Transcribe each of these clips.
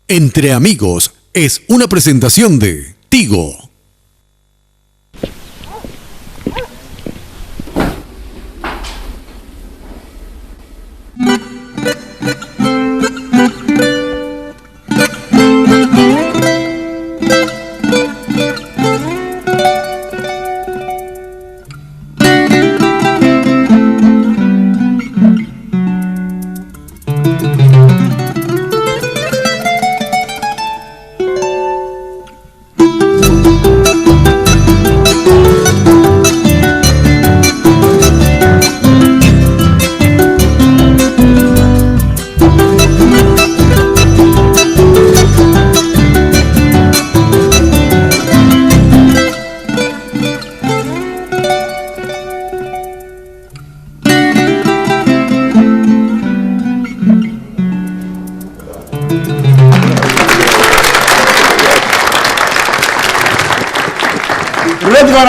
Entre Amigos es una presentación de Tigo.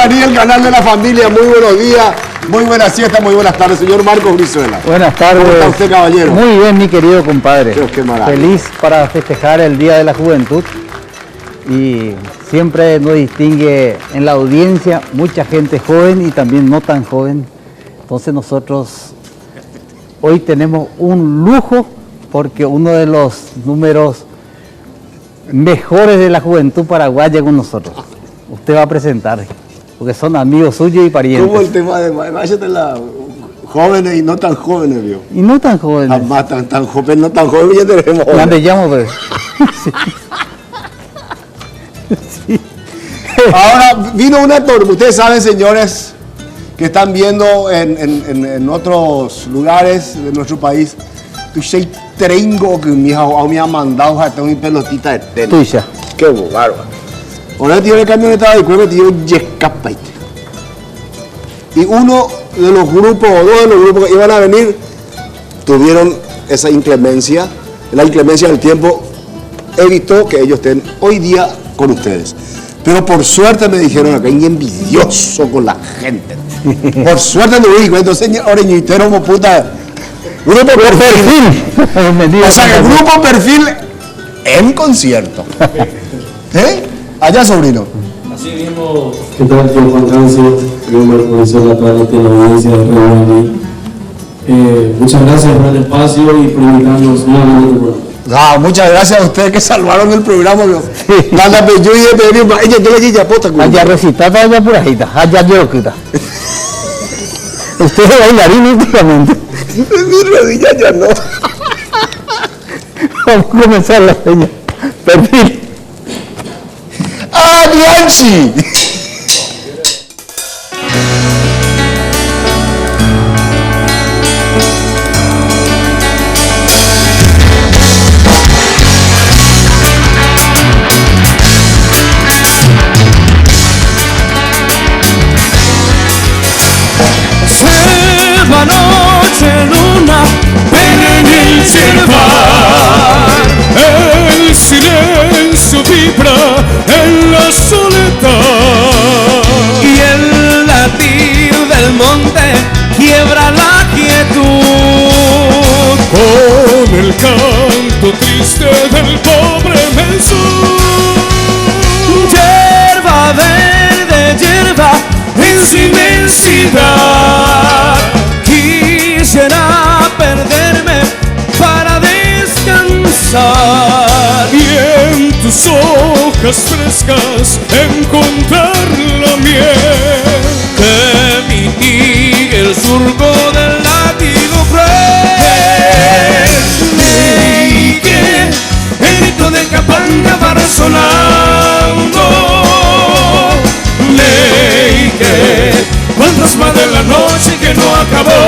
El canal de la familia, muy buenos días, muy buenas siestas, muy buenas tardes, señor Marcos Brizuela. Buenas tardes. ¿Cómo está usted, caballero? Muy bien, mi querido compadre. Qué maravilla. Feliz para festejar el Día de la Juventud y siempre nos distingue en la audiencia mucha gente joven y también no tan joven. Entonces nosotros hoy tenemos un lujo porque uno de los números mejores de la juventud paraguaya con nosotros. Usted va a presentar, porque son amigos suyos y parientes. ¿Cómo el tema de váyate la jóvenes y no tan jóvenes, vio? Y no tan jóvenes. Además, tan jóvenes, no tan jóvenes, ya tenemos. La me llamo, pues. Sí. Sí. Ahora, vino una tormenta. Ustedes saben, señores, que están viendo en otros lugares de nuestro país, tu sei trengo que me ha mandado a mi pelotita de tenis. Tuya. Qué bárbaro. Ahora tiene el camioneta de cuero, tiene un yescapaite. Y uno de los grupos, o dos de los grupos que iban a venir, tuvieron esa inclemencia. La inclemencia del tiempo evitó que ellos estén hoy día con ustedes. Pero por suerte me dijeron que hay envidioso con la gente. Por suerte no digo, entonces oreñitero como puta. Grupo perfil. O sea que grupo perfil en concierto. ¿Eh? Allá, sobrino. Así mismo, ¿qué tal, tío Juan Cancio? Yo me reconocí a toda la audiencia de Radio muchas gracias por el espacio y por invitarnos nuevamente al programa. Muchas gracias a ustedes que salvaron el programa. Nada, pero yo y de venir, ella te la guilla pota. Allá recitada, allá por ahí, allá yo quita. Usted es bailarín últimamente. Mi rodilla ya no. Vamos a comenzar la seña. Perfil. ¡Bianchi! Selva, noche, luna, ven en el silbar. El silencio vibra en la soledad y el latir del monte quiebra la quietud con el canto triste del pobre mensú. Hierba verde, hierba en su inmensidad, quisiera perderme para descansar y en tus hojas frescas encontrar la miel que mitigue el surco del látigo cruel. Y que el grito de Capanga va resonando, y que fantasma de la noche que no acabó.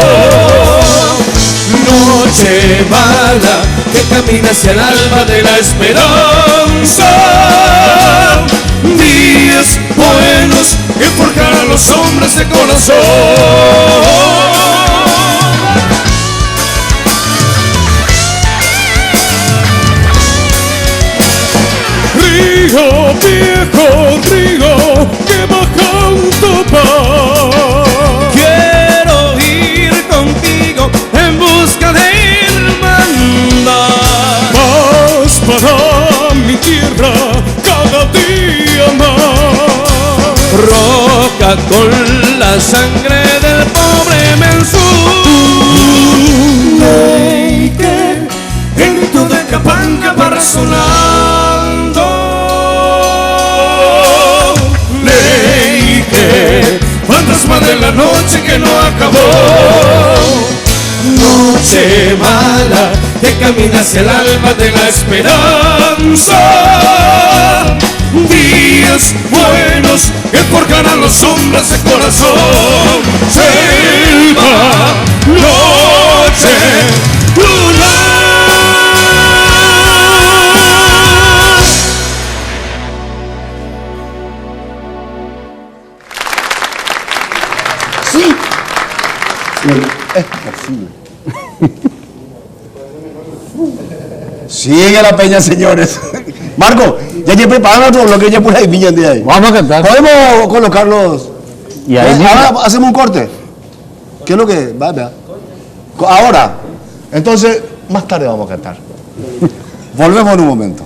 Noche mala que camina hacia el alba de la esperanza, días buenos que forjarán a los hombres de corazón. Río viejo, río que baja un topar. Quiero ir contigo en busca de hermandad. Más para tierra cada día más. Roca con la sangre del pobre Mensur. Ley que el grito de Capanca va resonando. Ley que fantasma de la noche que no acabó. Noche mala que camina hacia el alba de la esperanza. Días buenos que forjarán los hombres de corazón. Selva, noche, luna. Sí. Es posible. Sigue la peña, señores. Marco, ya te preparan otro bloque, ya por ahí viñan de ahí. Vamos a cantar. ¿Podemos colocarlos? Y ahí Ahora hacemos un corte. ¿Qué es lo que va? Vea. Ahora. Entonces, más tarde vamos a cantar. Volvemos en un momento.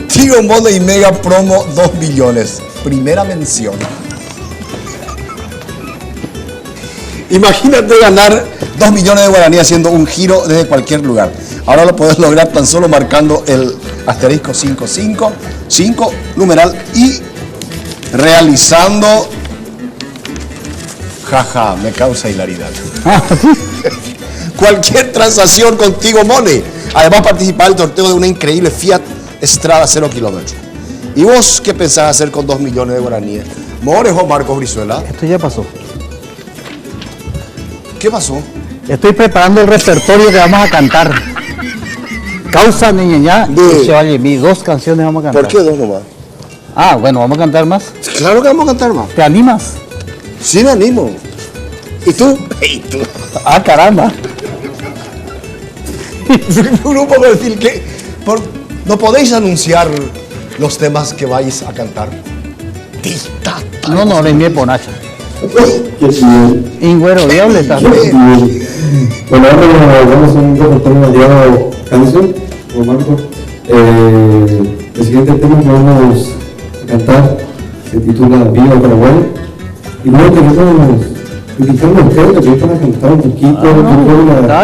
Tigo Mole y Mega Promo 2 millones. Primera mención. Imagínate ganar 2 millones de guaraní haciendo un giro desde cualquier lugar. Ahora lo puedes lograr tan solo marcando el asterisco 555 numeral y realizando. Jaja, me causa hilaridad. Cualquier transacción con Tigo Money. Además, participar en el sorteo de una increíble Fiat Strada 0 kilómetros. ¿Y vos qué pensás hacer con 2 millones de guaraníes? ¿Mores o Marcos Brizuela? Esto ya pasó. ¿Qué pasó? Estoy preparando el repertorio que vamos a cantar. Causa Niña De- y Chevalier Mi. 2 canciones vamos a cantar. ¿Por qué 2 nomás? Ah, bueno, vamos a cantar más. Claro que vamos a cantar más. ¿Te animas? Sí me animo. ¿Y tú? ¿Y tú? Ah, caramba. Grupo Perfil, ¿qué? ¿No podéis anunciar los temas que vais a cantar? No, no, de mi ponacha. Qué bien. Ingüero, diablo, está. Bueno, ahora vamos a un repertorio variado canción, o Marco. El siguiente tema que vamos a cantar se titula Viva Paraguay. Y luego queremos invitarnos a ustedes que van a cantar un poquito.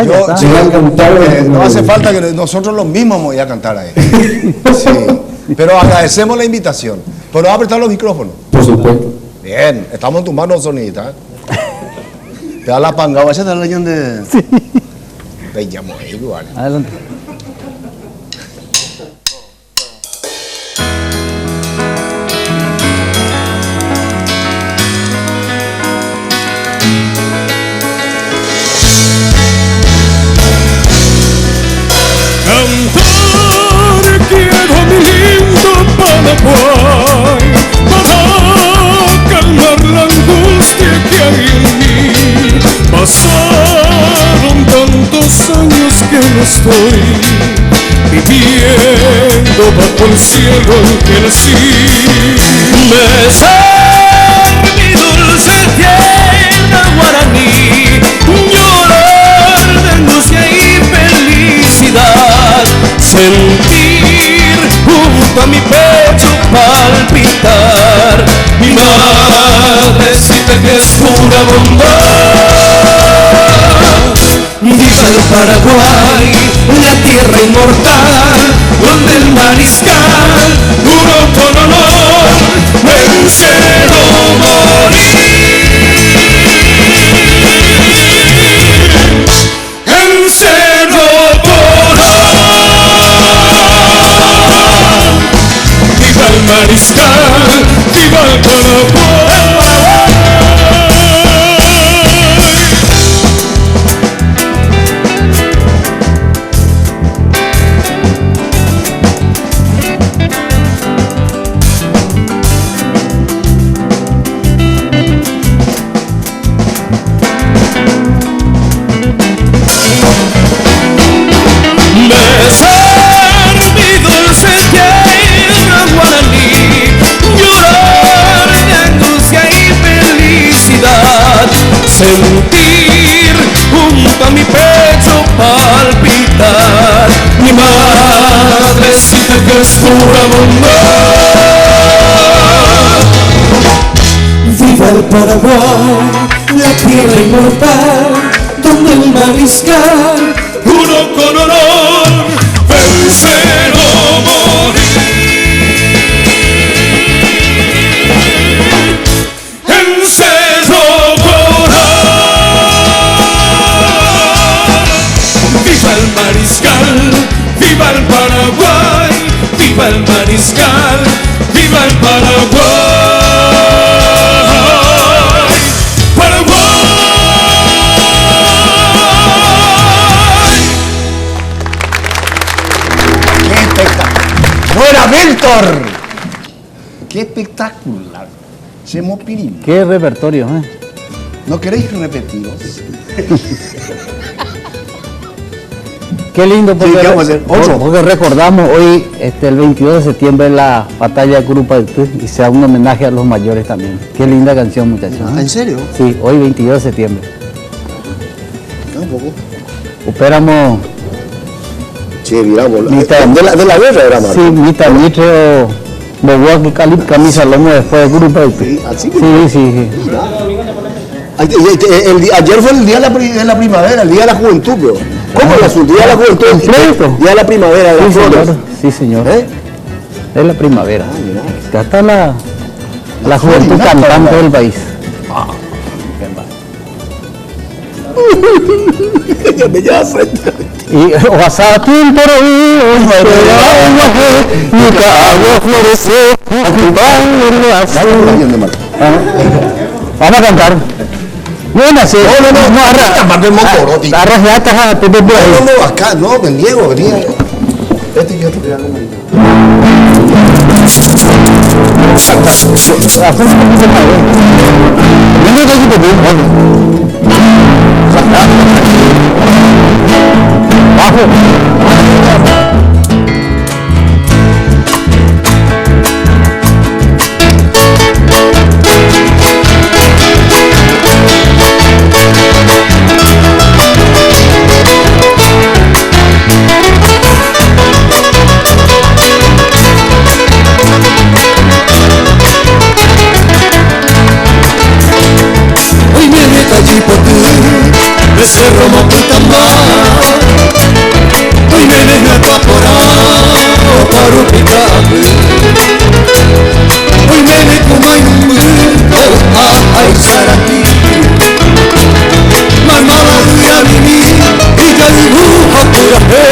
ya está. Llegar a cantar. No hace falta que nosotros los mismos vamos a ir a cantar ahí. Sí. Pero agradecemos la invitación. Pero va a apretar los micrófonos. Por supuesto. Bien, estamos en tus manos, sonidita. Te da la panga, vaya a dar la leyenda de. Sí. Te llamo igual. Adelante. Cantar quiero mi lindo Paraguay para calmar la angustia que hay en mí. Pasaron tantos años que no estoy viviendo bajo el cielo en que nací. Besar mi dulce tierra guaraní, llorar de angustia y felicidad, sentir junto a mi pecho palpitar mi madrecita que es pura bondad. Viva el Paraguay, la tierra inmortal, donde el mariscal juró con honor vencer o morir. En Cerro Porón. Viva el mariscal, viva el Paraguay. sentir junto a mi pecho palpitar mi madrecita que es pura bondad. Viva el Paraguay, la tierra inmortal, donde el mariscal juró con honor vencer o morir. En Cerro Coral. Viva el mariscal, viva el Paraguay, viva el mariscal, viva el Paraguay. ¡Fuera, Víctor! ¡Qué espectacular! Semo Pirín. Qué repertorio, ¿eh? ¿No queréis repetiros? Qué lindo, porque, Sí, ¿qué vamos a hacer? Otro. porque recordamos hoy, el 22 de septiembre, la batalla de Curupaytú, y sea un homenaje a los mayores también. Qué linda canción, muchachos. Ah, ¿en serio? Sí, hoy 22 de septiembre. Un poco. Operamos, Sí, miramos. Mitad. De la guerra era, Marco. sí, Mita Mitre o Boboa Calip, camisa lomo después de Curupaytú. Sí, así que. Sí. Ayer fue el día de la primavera, el día de la juventud, bro. ¿Cómo es el día de la juventud? ¿Completo? Día de la primavera, de Sí, las flores. señor. Sí, señor. ¿Eh? Es la primavera. Mira. Ya está la juventud florinata, cantante ¿verdad? del país. Ya me lleva frente. Y Oaxaquín por ahí, nunca agua florecer, vamos a cantar. Bueno, sí. No, Aparte el Mocorotti. arrasgatas a Pepe No, acá, no, me niego, venía. Este y otro. Hoy me metallí por ti, de Cerro Mocutambá. Hoy me dejo evaporado para un picante. Hoy me dejo más un mundo a Isaratí. Mamá voy a vivir y ya dibujo pura fe.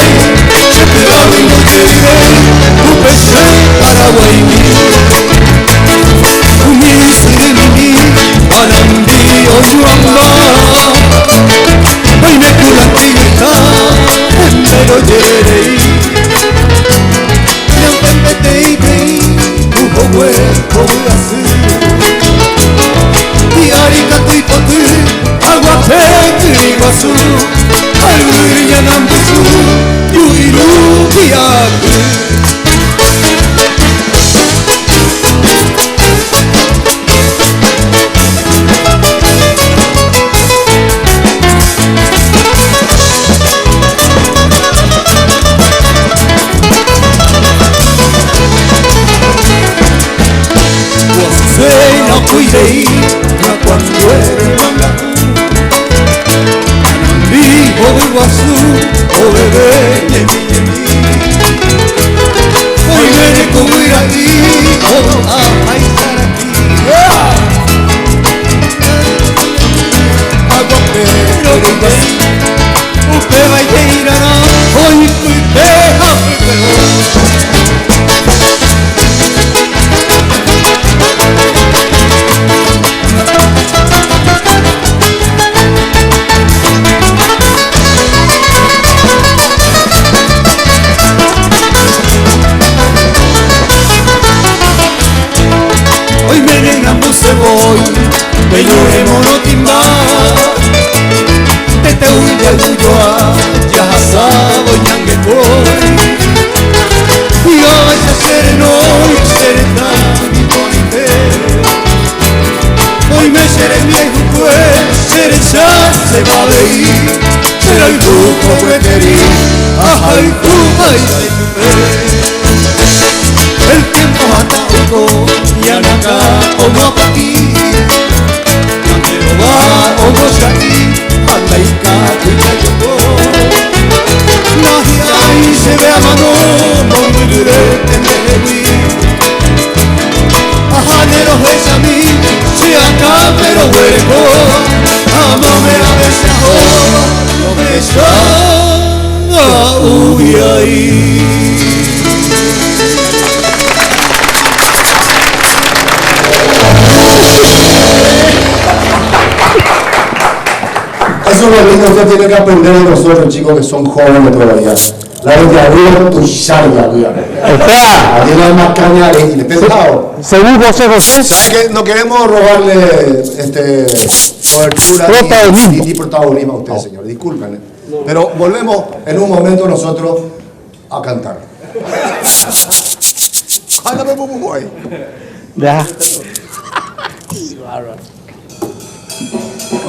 Se pegaba y no te diré, un pese Paraguay mío. Un misilini, Anandío Yuamba. Hoy me cura actividad, pero llegué. Ya empecé y creí, tuvo hueco así. Y arica tu hipote, agua pente y guazú. Al brilla nambusu, yuiru piaku. No cuidei, no cuando era mangaku. Anambi, o Iguazú, o bebé, yemi. Hoy viene con Iraí, o a Aizaraki. Agua pero Iguazú, usted va a ir a hoy fui peja, hoy me negamos se voy, que llore monotimba, te te huye al tuyo ya asado ñangue voy, y hoy se sereno y serena mi bonite, hoy me seré viejo pues, seré omapati Ameroba omoshati Ataikatu ikayoko Nahiai se ve amano Mondure temewi Ahanero hesami Si acá pero hueco Amame a veces no me está uy ahí. Eso es lo lindo, usted tiene que aprender de nosotros, chicos, que son jóvenes todavía. La de arriba, tu charla, Ahí no hay más caña y le pesado. Según José José, ¿Sabes qué? No queremos robarle cobertura ni protagonismo a ustedes, señores. Disculpen. Pero volvemos en un momento nosotros a cantar. Ándame, ahí. ya.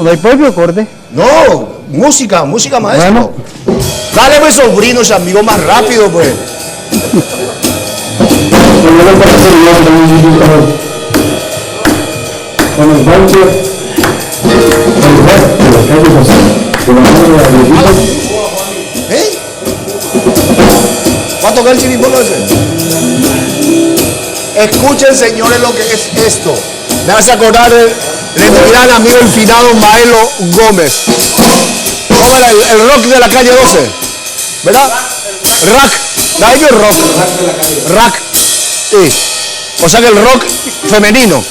¿No hay propio corte? No, música maestro. Bueno. Dale, pues, sobrinos, amigos, más rápido, pues. Con el banco, el rap de la calle José, de la mano de la viejita. ¿Eh? ¿Va a tocar el chiripolo ese? Escuchen, señores, lo que es esto. Me hace acordar de mi gran amigo el finado Maelo Gómez. ¿Cómo era el rock de la calle 12? ¿Verdad? Rack. ¿La ellos rock? Rack. Sí. O sea que el rock femenino.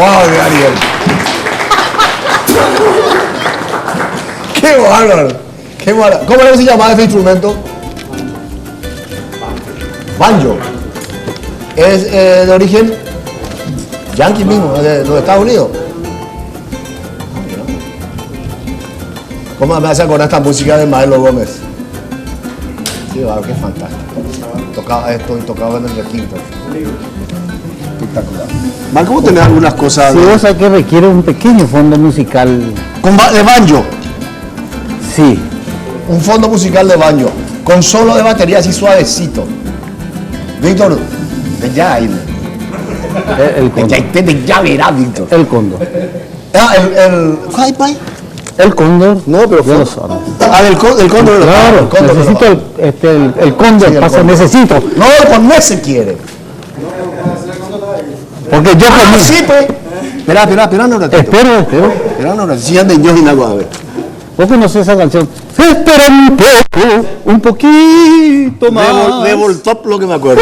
Wow, de Ariel. Qué bárbaro. Qué bárbaro. ¿Cómo se llama ese instrumento? Banjo. es de origen yankee mismo, de los Estados Unidos. ¿Cómo me hace acordar esta música de Maelo Gómez? Sí, claro, qué fantástico. Tocaba esto y tocaba en el requinto. Espectacular. Marco, ¿vos tenés algunas cosas? Si vos sabés que requiere un pequeño fondo musical. De banjo. Sí. Un fondo musical de banjo. Con solo de batería así suavecito. Víctor, de ya ahí. El cóndor. De ya verá, Víctor. El cóndor. Ah, ¿Cuál pai? El cóndor. No, pero de los Andes. Ah, del cóndor de los Claro, el cóndor necesito el cóndor, Sí, el pasa, cóndor. necesito. No, con ese quiere. Porque yo Ah, comí. sí, pues. Espera un ratito. Espero. Espera un ratito. Si anda yo y nada, a ver. ¿Vos conocés esa canción? Espera un poquito más. De Voltop lo que me acuerdo.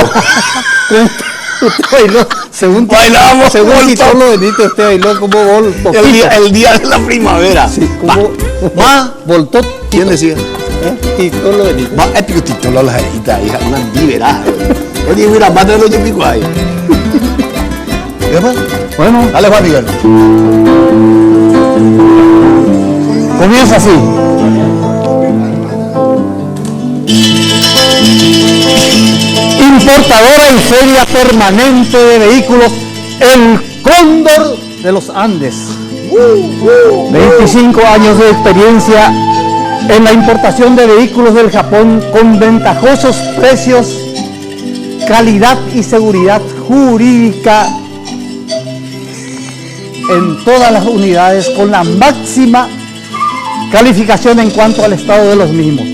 Usted bailó, según Bailamos según Voltop. Tito Benito, usted bailó como el día de la primavera. Sí, como Va. voltó. ¿Quién decía? Tito Benito. Va, es pico tito, la jarita, hija, una liberada. Oye, mira, más de los 8 y pico ahí. ¿Qué más? Bueno, Dale, Juan Miguel. comienza así. Importadora y feria permanente de vehículos, el Cóndor de los Andes. 25 años de experiencia en la importación de vehículos del Japón con ventajosos precios, calidad y seguridad jurídica en todas las unidades con la máxima calificación en cuanto al estado de los mismos.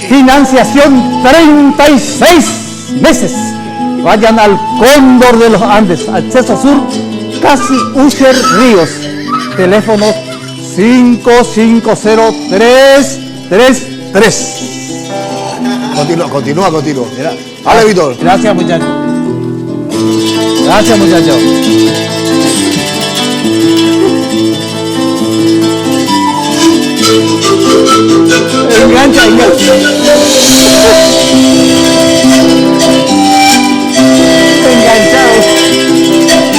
Financiación 36 meses. Vayan al Cóndor de los Andes, acceso sur, casi Usher Ríos. Teléfono 550333. Continúa. Mira. Dale, Víctor. Gracias, muchachos. Gracias, muchachos. Engancha. Enganchado.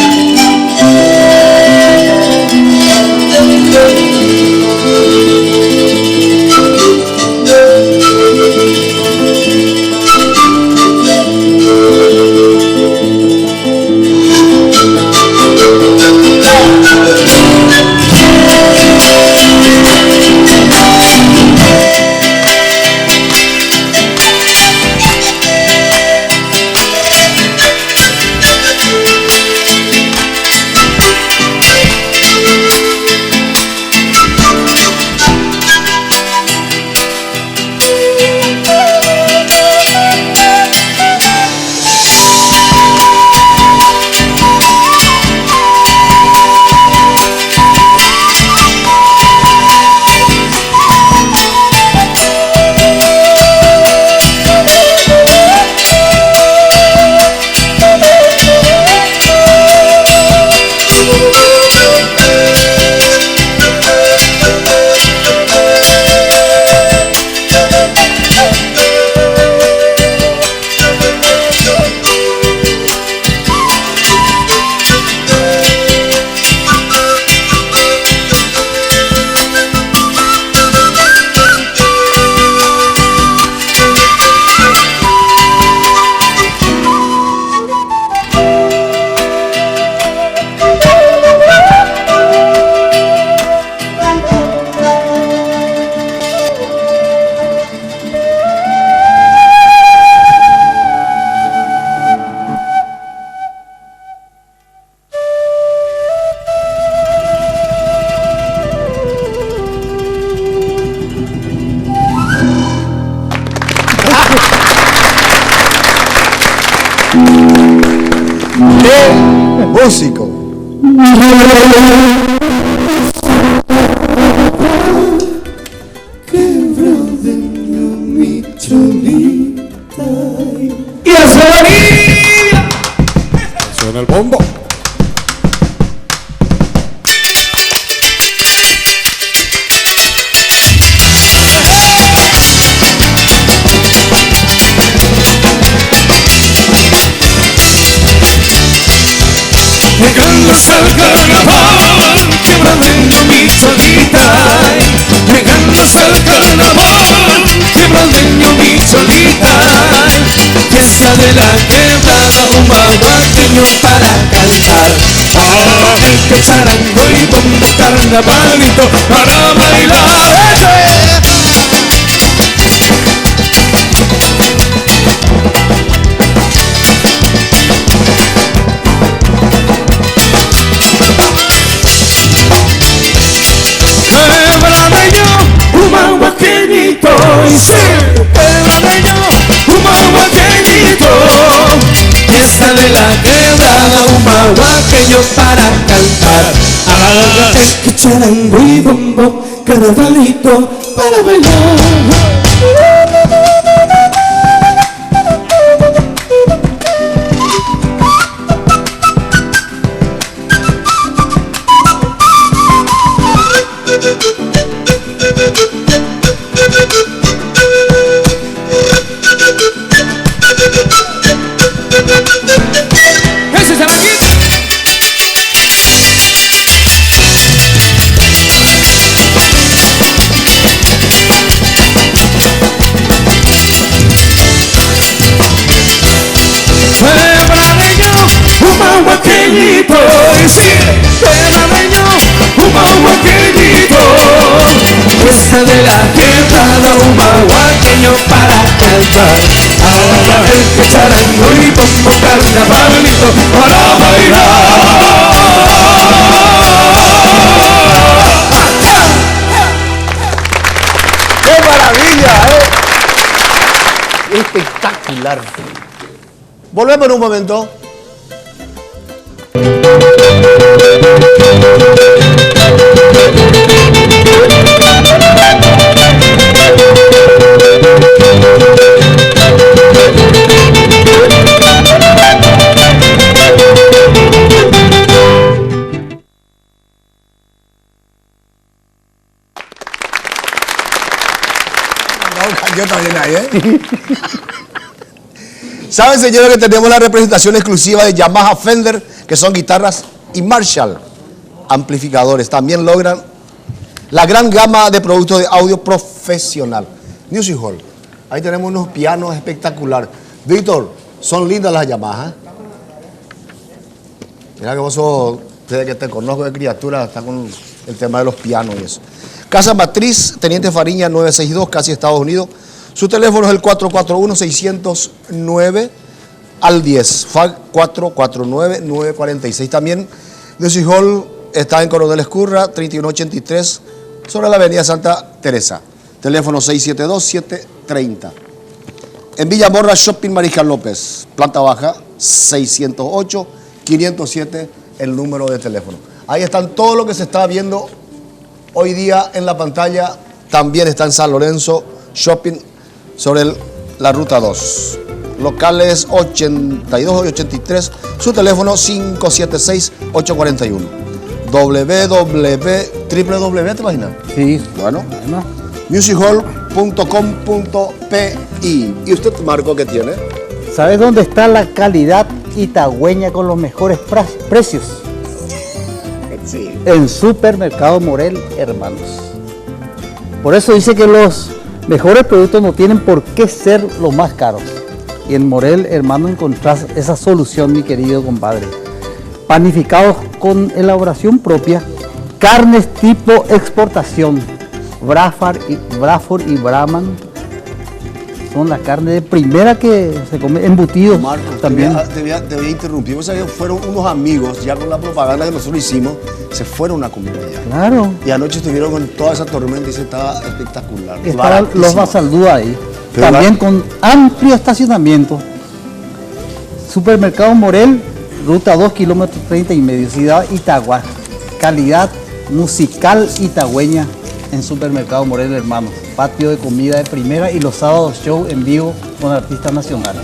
Músico. Y la soberanía. Suena el bombo. de la quebrada un mahuaqueño para cantar. El que charango y bombo carnavalito para bailar. Un mahuaqueñito, y sí, quebradeño, un mahuaqueñito. Fiesta de la quebrada, un mahuaqueño para cantar. El que charango y bombo, carnavalito para bailar. Un mahuaqueñito, y sí, quebradeño, un mahuaqueñito. Fiesta de la quebrada, un mahuaqueño para cantar. Ahora el que charango y bombo carnavalito para bailar. ¡Qué maravilla, espectacular! Volvemos en un momento. Yo también ahí, ¿Saben, señores, que tenemos la representación exclusiva de Yamaha Fender, que son guitarras, y Marshall, amplificadores? También logran la gran gama de productos de audio profesional. Music Hall, ahí tenemos unos pianos espectaculares. Víctor, son lindas las Yamaha. Mira que vos sos, desde que te conozco de criatura, está con el tema de los pianos y eso. Casa Matriz, Teniente Fariña 962, casi Estados Unidos. Su teléfono es el 441-609 al 10, FAC 449-946. También Music Hall está en Coronel Escurra, 3183, sobre la avenida Santa Teresa. Teléfono 672-730. En Villamorra, Shopping Mariscal López, planta baja, 608-507, el número de teléfono. Ahí están todo lo que se está viendo hoy día en la pantalla. También está en San Lorenzo, Shopping, sobre la Ruta 2. Locales 82 y 83, su teléfono 576-841. www, ¿te imaginas? Sí. Bueno, musichall.com.pi. ¿Y usted, Marco, qué tiene? ¿Sabes dónde está la calidad itagüeña con los mejores precios? Sí. En Supermercado Morel, hermanos. Por eso dice que los mejores productos no tienen por qué ser los más caros. Y en Morel, hermano, encontrás esa solución, mi querido compadre. Panificados con elaboración propia, carnes tipo exportación, Braford y Brahman, son las carnes de primera que se come, embutidos. Marco, también. Te voy a interrumpir. O sea, que fueron unos amigos, ya con la propaganda que nosotros hicimos, se fueron a comer allá. Claro. Y anoche estuvieron con toda esa tormenta y se estaba espectacular. Estaban los Basaldúa ahí. Pero también con amplio estacionamiento. Supermercado Morel, ruta 2 kilómetros 30 y medio, ciudad Itagua. Calidad musical itagüeña en Supermercado Morel, hermanos. Patio de comida de primera y los sábados show en vivo con artistas nacionales.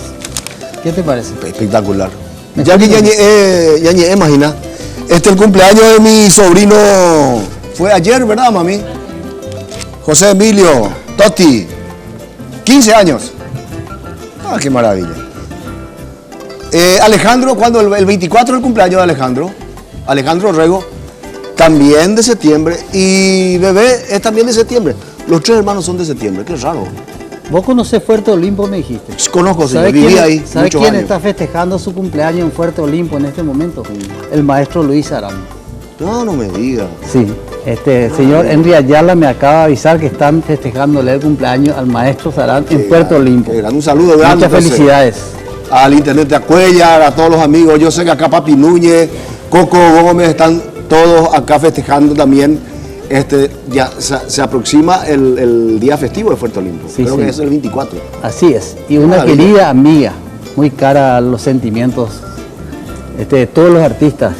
¿Qué te parece? Espectacular. Ya que ya imagina, el cumpleaños de mi sobrino fue ayer, ¿verdad, mami? José Emilio Totti, 15 años. Ah, qué maravilla. Alejandro, cuando el 24 el cumpleaños de Alejandro Rego, también de septiembre, y Bebé es también de septiembre. Los tres hermanos son de septiembre, qué raro. Vos conocés Fuerte Olimpo, me dijiste. Conozco, señor, ¿Sabe viví quién, ahí ¿sabe muchos quién años. está festejando su cumpleaños en Fuerte Olimpo en este momento? El maestro Luis Arán. No, no me diga. Sí, señor Henry Ayala me acaba de avisar que están festejándole el cumpleaños al maestro Sarán en Puerto Olimpo. Qué grande. Un saludo grande. Muchas felicidades. Al Internet de Acuellar, a todos los amigos. Yo sé que acá Papi Núñez, Coco Gómez, están todos acá festejando también. Ya se aproxima el día festivo de Puerto Olimpo. Sí, Creo sí. que es el 24. Así es. Y una Maravilla. querida amiga, muy cara a los sentimientos de todos los artistas,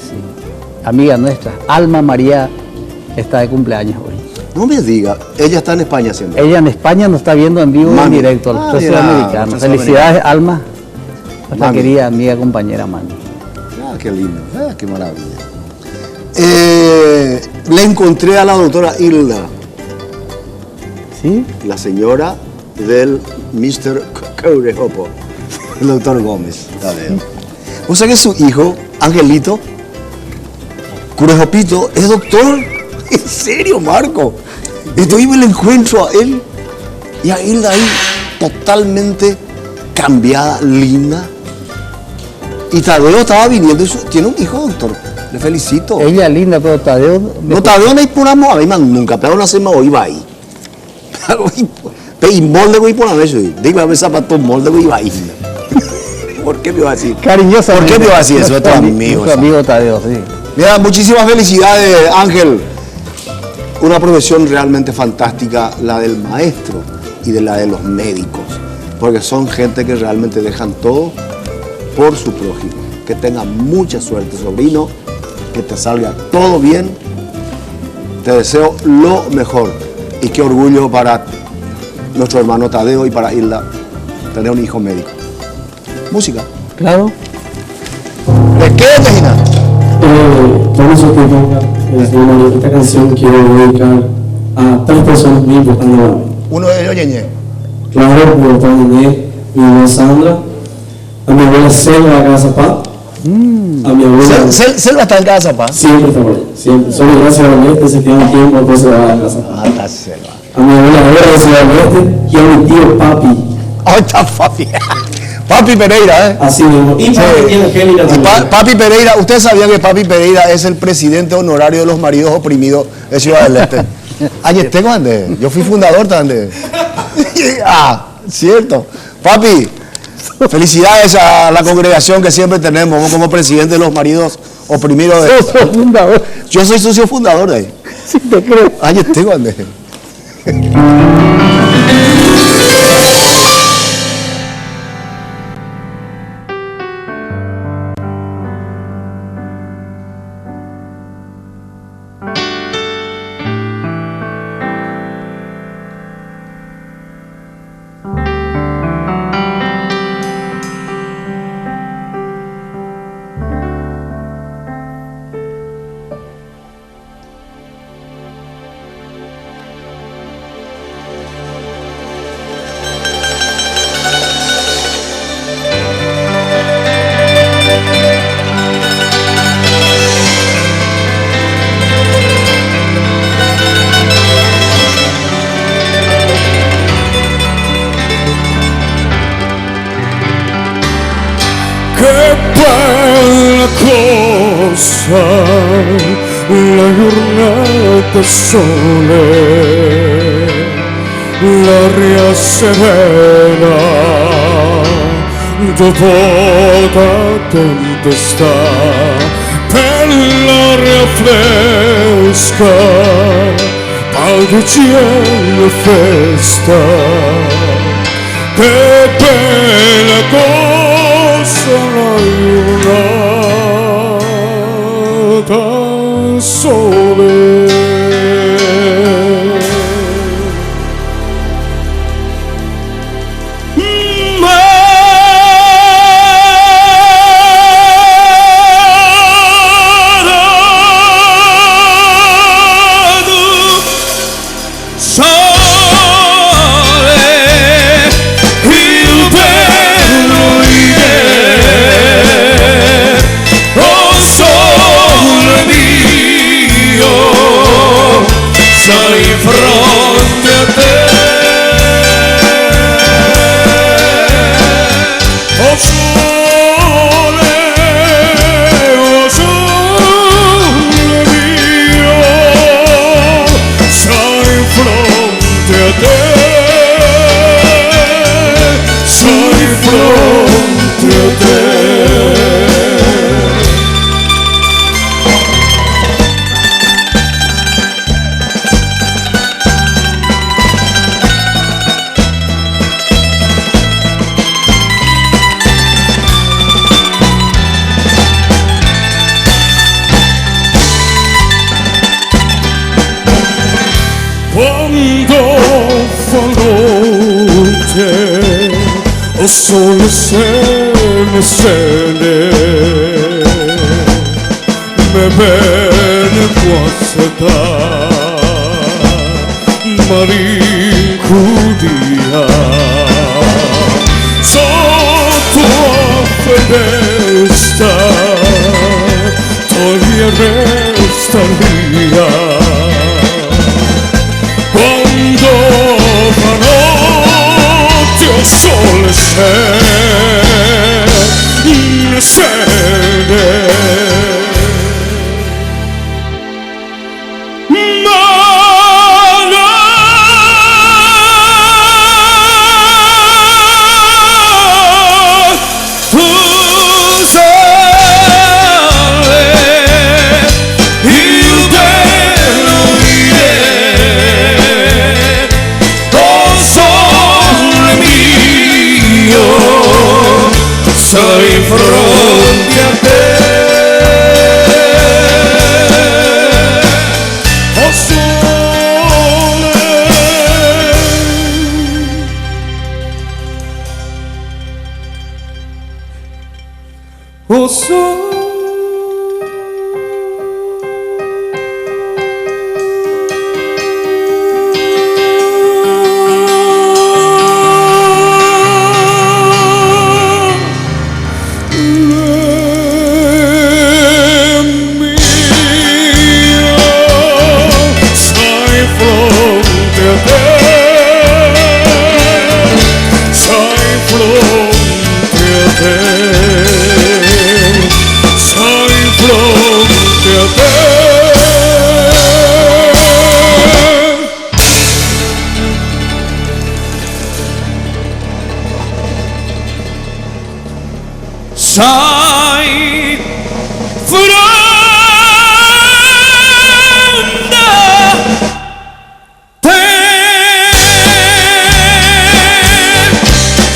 amiga nuestra, Alma María, está de cumpleaños hoy. No me diga, ella está en España siempre. Ella en España nos está viendo en vivo y en Mami. directo, Ah, al mira, Sudamericano. nuestra Felicidades, Alma, nuestra Mami. querida amiga, compañera Mami. Ah, qué lindo, qué maravilla. Le encontré a la doctora Hilda, ¿Sí? la señora del Mr. Curejopo, el doctor Gómez. Está bien. O sea que su hijo, Angelito Curejopito, es doctor. ¿En serio, Marco? Entonces me lo encuentro a él y a Hilda ahí totalmente cambiada, linda. Y Tadeo estaba viniendo, tiene un hijo, doctor. Le felicito. Ella es linda, pero Tadeo... No, Tadeo no hay por amor, a mí man nunca, pero no se me iba ahí. Pero y molde voy por la vez, digo a ver zapatos molde voy ahí. ¿Por qué me iba a decir? Cariñosamente. ¿Por qué me iba a decir eso? Nuestro Esto es ami- amigo, nuestro amigo Tadeo, sí. Mira, muchísimas felicidades, Ángel. Una profesión realmente fantástica, la del maestro y de la de los médicos, porque son gente que realmente dejan todo por su prójimo. Que tenga mucha suerte, sobrino, que te salga todo bien. Te deseo lo mejor y qué orgullo para nuestro hermano Tadeo y para Hilda tener un hijo médico. Música. Claro. ¿De qué, Regina? Vamos a que esta canción quiero dedicar a 3 personas muy importantes para mí. Uno de ellos, Ñeñe. Claro, mi papá Nené, mi mamá Sandra, a mi abuela Selva de Casa Paz, a mi abuela... Selva está en casa, pa. Siempre está por ahí, siempre. Solo gracias a Valente se tiene tiempo, después se va a Casa Paz. Ah, está Selva. A mi abuela Vera de Ciudad Valente y a mi tío Papi, Ahí está Papi. Papi Pereira, ¿eh? así mismo. Y Papi tiene Angélica también. Papi Pereira, ¿usted sabía que Papi Pereira es el presidente honorario de los maridos oprimidos de Ciudad del Este? Ayer tengo ande. Yo fui fundador también. Ah, cierto. Papi, felicidades a la congregación que siempre tenemos vos como presidente de los maridos oprimidos de Socio fundador. Yo soy socio fundador de ahí. Sí, te creo. Ayer tengo ande. Qué bella cosa la giornata sole, l'aria serena dopo la tempesta, per l'aria fresca, pace, cielo e festa. Che bella cosa la giornata sole. Il bello noche, o sole sene sene, me bene guasata, marincudia, sotto a festa, toglie restaria. Quando fa notte o sole scende, soy fronte a te, oh sole, oh sole. Sai fronda te,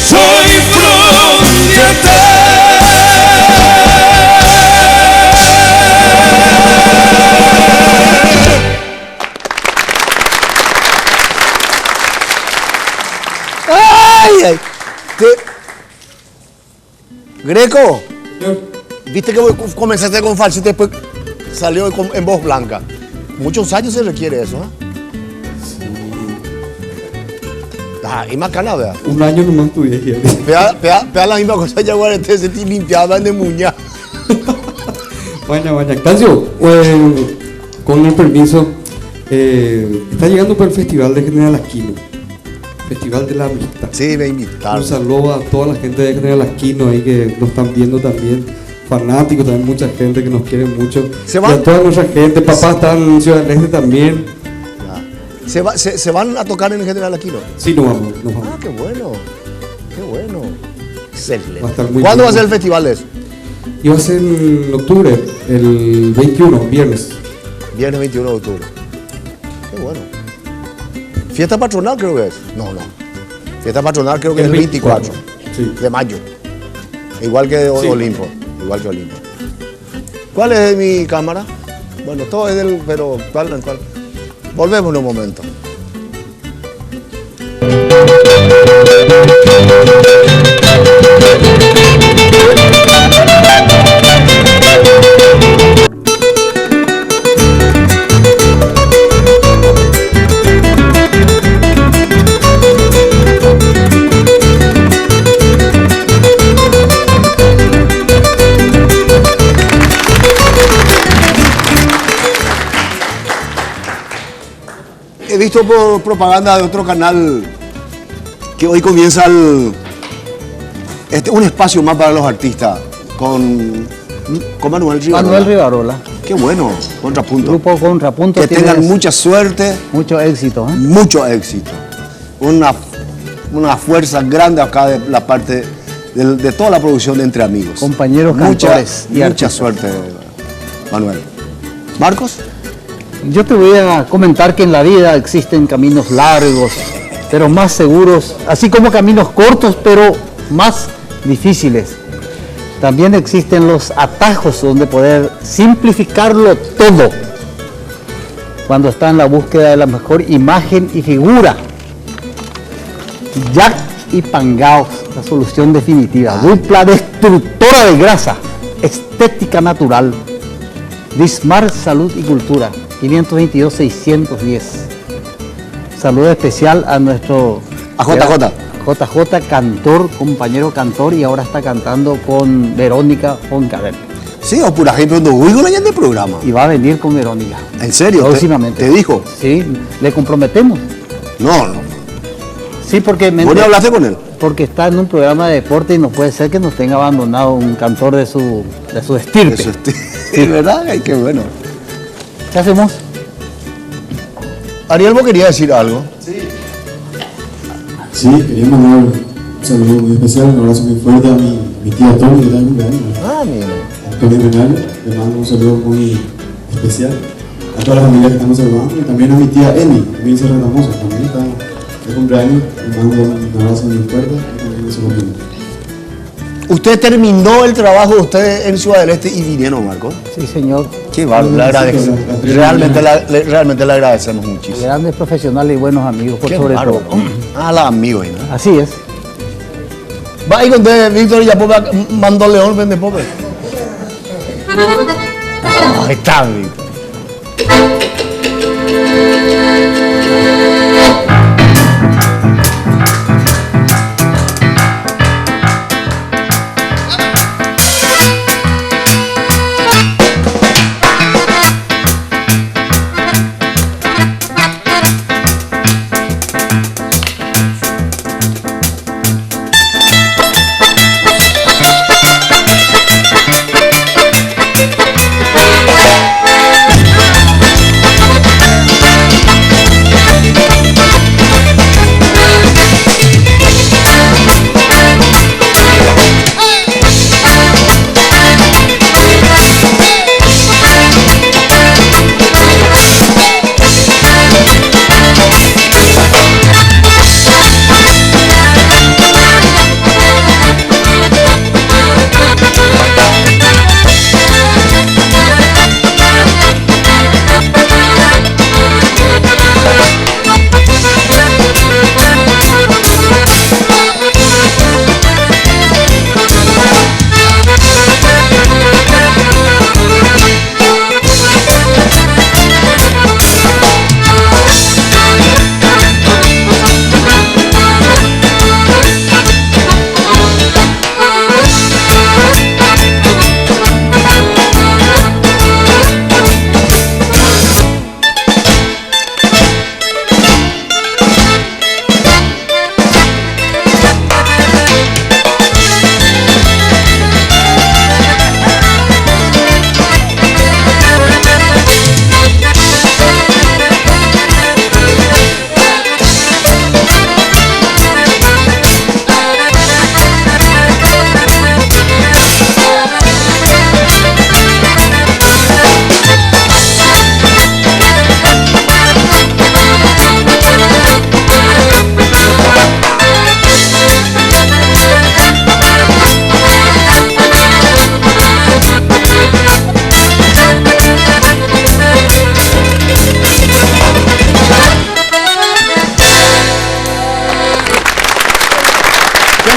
soy fronte a te. ¡Ay! Ay. Greco, viste que comenzaste con falsete y después salió en voz blanca. Muchos años se requiere eso, ¿eh? Ah, y más cana, ¿verdad? Un año nomás estudié. Pea la misma cosa ya, güey, te sentí limpiada de muña. Vaya. Cancio, con el permiso, está llegando para el Festival de General Aquino. Festival de la Amistad. Sí, me invitaron. Un saludo a toda la gente de General Aquino ahí que nos están viendo también. Fanáticos, también mucha gente que nos quiere mucho. ¿Se van? Y a toda nuestra gente. Papá está en Ciudad del Este también. ¿Se van a tocar en General Aquino? Sí, nos vamos. Ah, qué bueno. Qué bueno. Excelente. Va a estar muy ¿Cuándo bien. va a ser el festival de eso? Y va a ser en octubre, el 21, viernes. Viernes 21 de octubre. Qué bueno. Fiesta patronal creo que es. No. Fiesta patronal creo que es el 24 sí. de mayo. Igual que Sí. Olimpo. Igual que Olimpo. ¿Cuál es mi cámara? Bueno, todo es del... Pero ¿cuál? Volvemos en un momento. He visto por propaganda de otro canal que hoy comienza un espacio más para los artistas con Manuel Rivarola. Manuel Rivarola. Qué bueno, Contrapunto. Grupo Contrapunto. Que tengan tienes mucha suerte, mucho éxito, ¿eh? mucho éxito. Una fuerza grande acá de la parte de toda la producción de Entre Amigos. Compañeros cantores y mucha artistas. suerte, Manuel. ¿Marcos? Yo te voy a comentar que en la vida existen caminos largos, pero más seguros, así como caminos cortos, pero más difíciles. También existen los atajos donde poder simplificarlo todo cuando está en la búsqueda de la mejor imagen y figura. Ya y Pangaos, la solución definitiva. Dupla destructora de grasa, estética natural. Dismar Salud y Cultura, 522-610. Saludo especial a nuestro... A JJ. JJ, cantor, compañero cantor, y ahora está cantando con Verónica Foncabel. Sí, o pura gente cuando huigo la de programa. Y va a venir con Verónica. ¿En serio? Próximamente. ¿Te dijo? Sí, le comprometemos. No. Sí, porque... ¿Vos no hablaste con él? Porque está en un programa de deporte y no puede ser que nos tenga abandonado un cantor de su estirpe. Sí, ¿verdad? Ay, qué bueno. ¿Qué hacemos? Ariel, ¿vos querías decir algo? Sí, quería mandar un saludo muy especial, un abrazo muy fuerte a mi tía Tony, que está en cumpleaños. Ah, mira. Tony Renal, le mando un saludo muy especial a todas las familias que estamos saludando y también a mi tía Emi, Emilce Retamosa, también está de cumpleaños. Le mando un abrazo muy fuerte y también de su familia. Usted terminó el trabajo de usted en Ciudad del Este y vinieron, Marco. Sí, señor. Qué bárbaro, le agradecemos. Realmente le agradecemos muchísimo. Grandes profesionales y buenos amigos, por Qué sobre bárbaro. todo. Ah, los amigos, ¿no? Así es. Va ahí con usted, Víctor Yapope, mandó León, vende pope. Ahí está, Víctor.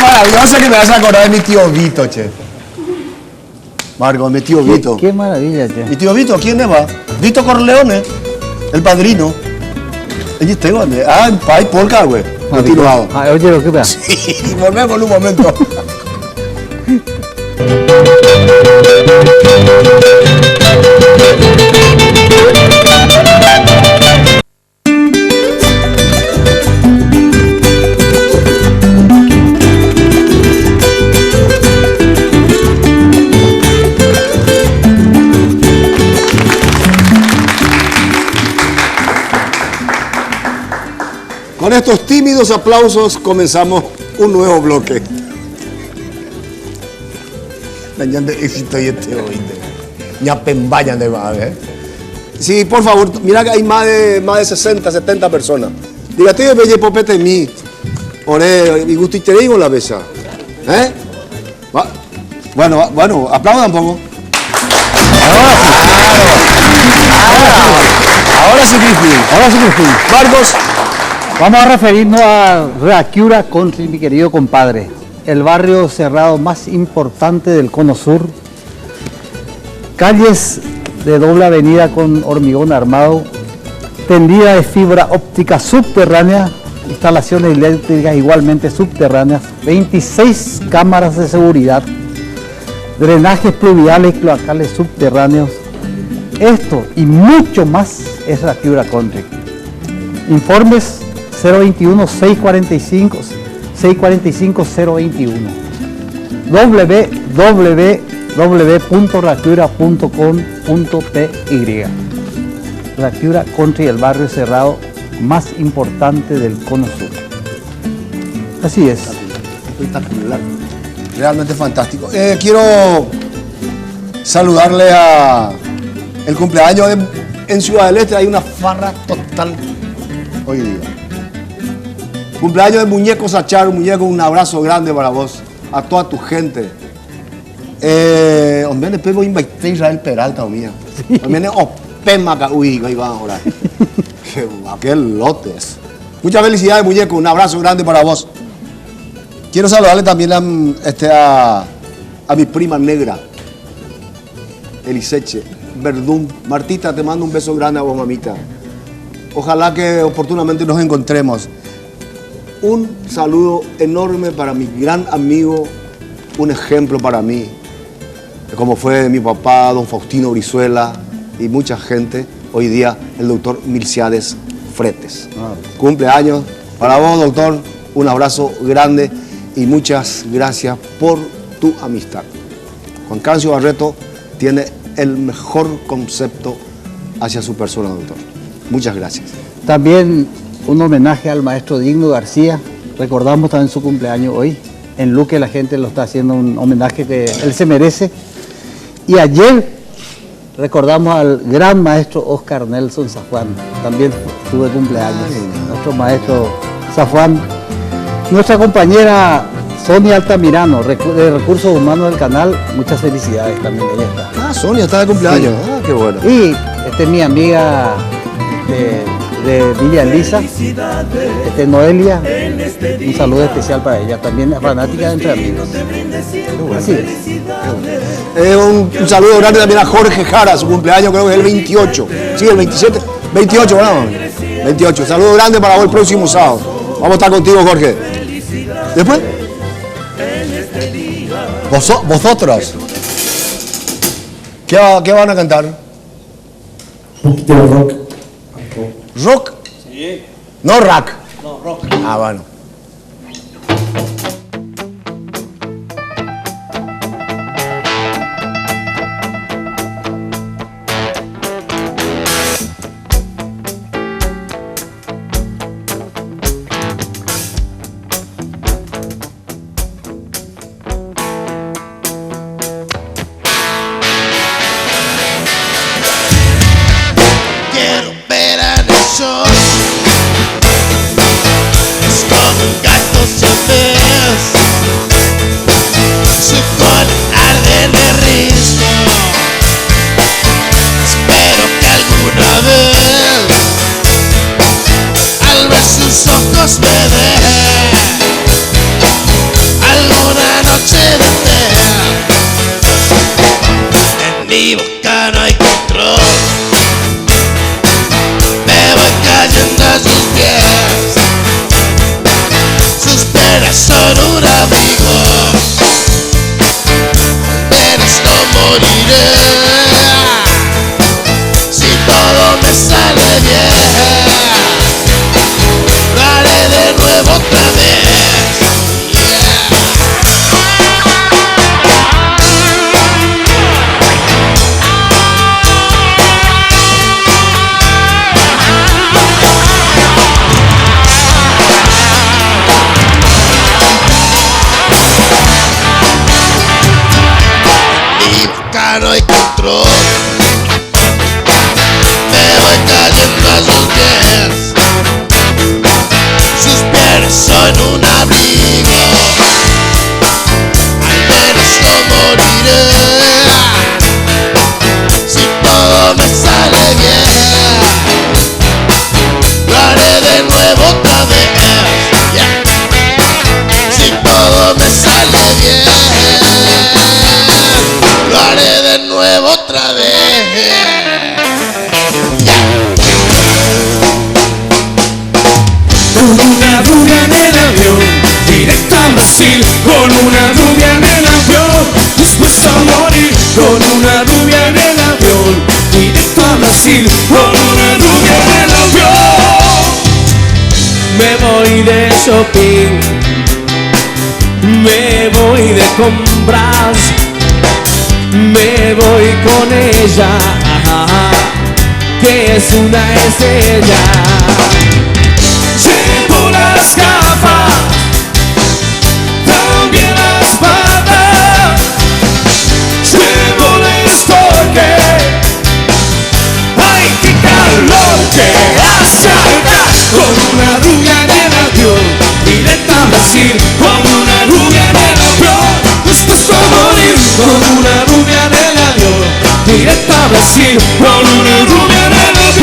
Maravilloso que me vas a acordar de mi tío Vito, che. Marco, mi tío Vito. Qué maravilla, che. Mi tío Vito, ¿quién es va? Vito Corleone, el padrino. Allí tengo, ah, en Pai Polka, güey. Continuado. Ah, oye, lo que pasa. Sí, volvemos en un momento. Con estos tímidos aplausos comenzamos un nuevo bloque. Dañando éxito y este oíste. Ñapembayan de más, ¿eh? Sí, por favor, mira que hay más de 60, 70 personas. Dígate de belle popete mí. Ore, y gusto y te digo la besa. ¿Eh? Bueno, aplaudan un poco. Ahora sí, Cristi. Marcos, Vamos a referirnos a Reacura Country, mi querido compadre, el barrio cerrado más importante del Cono Sur. Calles de doble avenida con hormigón armado, tendida de fibra óptica subterránea, instalaciones eléctricas igualmente subterráneas, 26 cámaras de seguridad, drenajes pluviales, cloacales subterráneos. Esto y mucho más es Reacura Country. Informes 021-645-021. www.reacura.com.py. Reacura Country, el barrio cerrado más importante del Cono Sur. Así es. Espectacular. Realmente fantástico. Quiero saludarle a el cumpleaños en Ciudad del Este. Hay una farra total hoy día. Cumpleaños de Muñeco Sachar, Muñeco, un abrazo grande para vos, a toda tu gente. Hombre, después voy a invitar a Israel Peralta, mía. Hombre, Opema Cahuí, ahí van a orar. Qué lotes. Muchas felicidades, Muñeco, un abrazo grande para vos. Quiero saludarle también a mi prima negra, Eliseche Verdún. Martita, te mando un beso grande a vos, mamita. Ojalá que oportunamente nos encontremos. Un saludo enorme para mi gran amigo, un ejemplo para mí, como fue mi papá, don Faustino Brizuela, y mucha gente, hoy día el doctor Milciades Fretes. Cumpleaños para vos, doctor, un abrazo grande y muchas gracias por tu amistad. Juan Cancio Barreto tiene el mejor concepto hacia su persona, doctor. Muchas gracias. También un homenaje al maestro Digno García. Recordamos también su cumpleaños hoy. En Luque la gente lo está haciendo un homenaje que él se merece. Y ayer recordamos al gran maestro Oscar Nelson Zafuán. También tuve cumpleaños. Nuestro maestro Zafuán. Nuestra compañera Sonia Altamirano, de Recursos Humanos del canal. Muchas felicidades también. Ella está. Ah, Sonia está de cumpleaños. Sí. Ah, qué bueno. Y esta es mi amiga de Villa Elisa, Noelia, un saludo especial para ella, también es fanática de Entre Amigos. Así es. Un saludo grande también a Jorge Jara, su cumpleaños creo que es el 28, sí, el 27, 28, ¿verdad? 28, saludo grande para hoy, el próximo sábado. Vamos a estar contigo, Jorge. Después, vosotros, ¿qué van a cantar? Un poquito de rock. ¿Rock? Sí. No rock. No, rock. Ah, bueno. No hay control, me voy cayendo a sus pies. Sus pies son un abrigo, al menos no moriré. Si todo me sale bien, lo haré de nuevo otra vez. con una rubia en el avión, directo a Brasil, con una rubia en el avión. Me voy de shopping, me voy de compras, me voy con ella, que es una estrella. Llevo las gafas, también las patas, llevo el estoque. ¡Ay, qué calor que hace acá! Con una rubia en el avión, directa a Brasil, con una rubia en el avión. Esto es como ir con una rubia en el avión, directa a Brasil, con una rubia en el avión.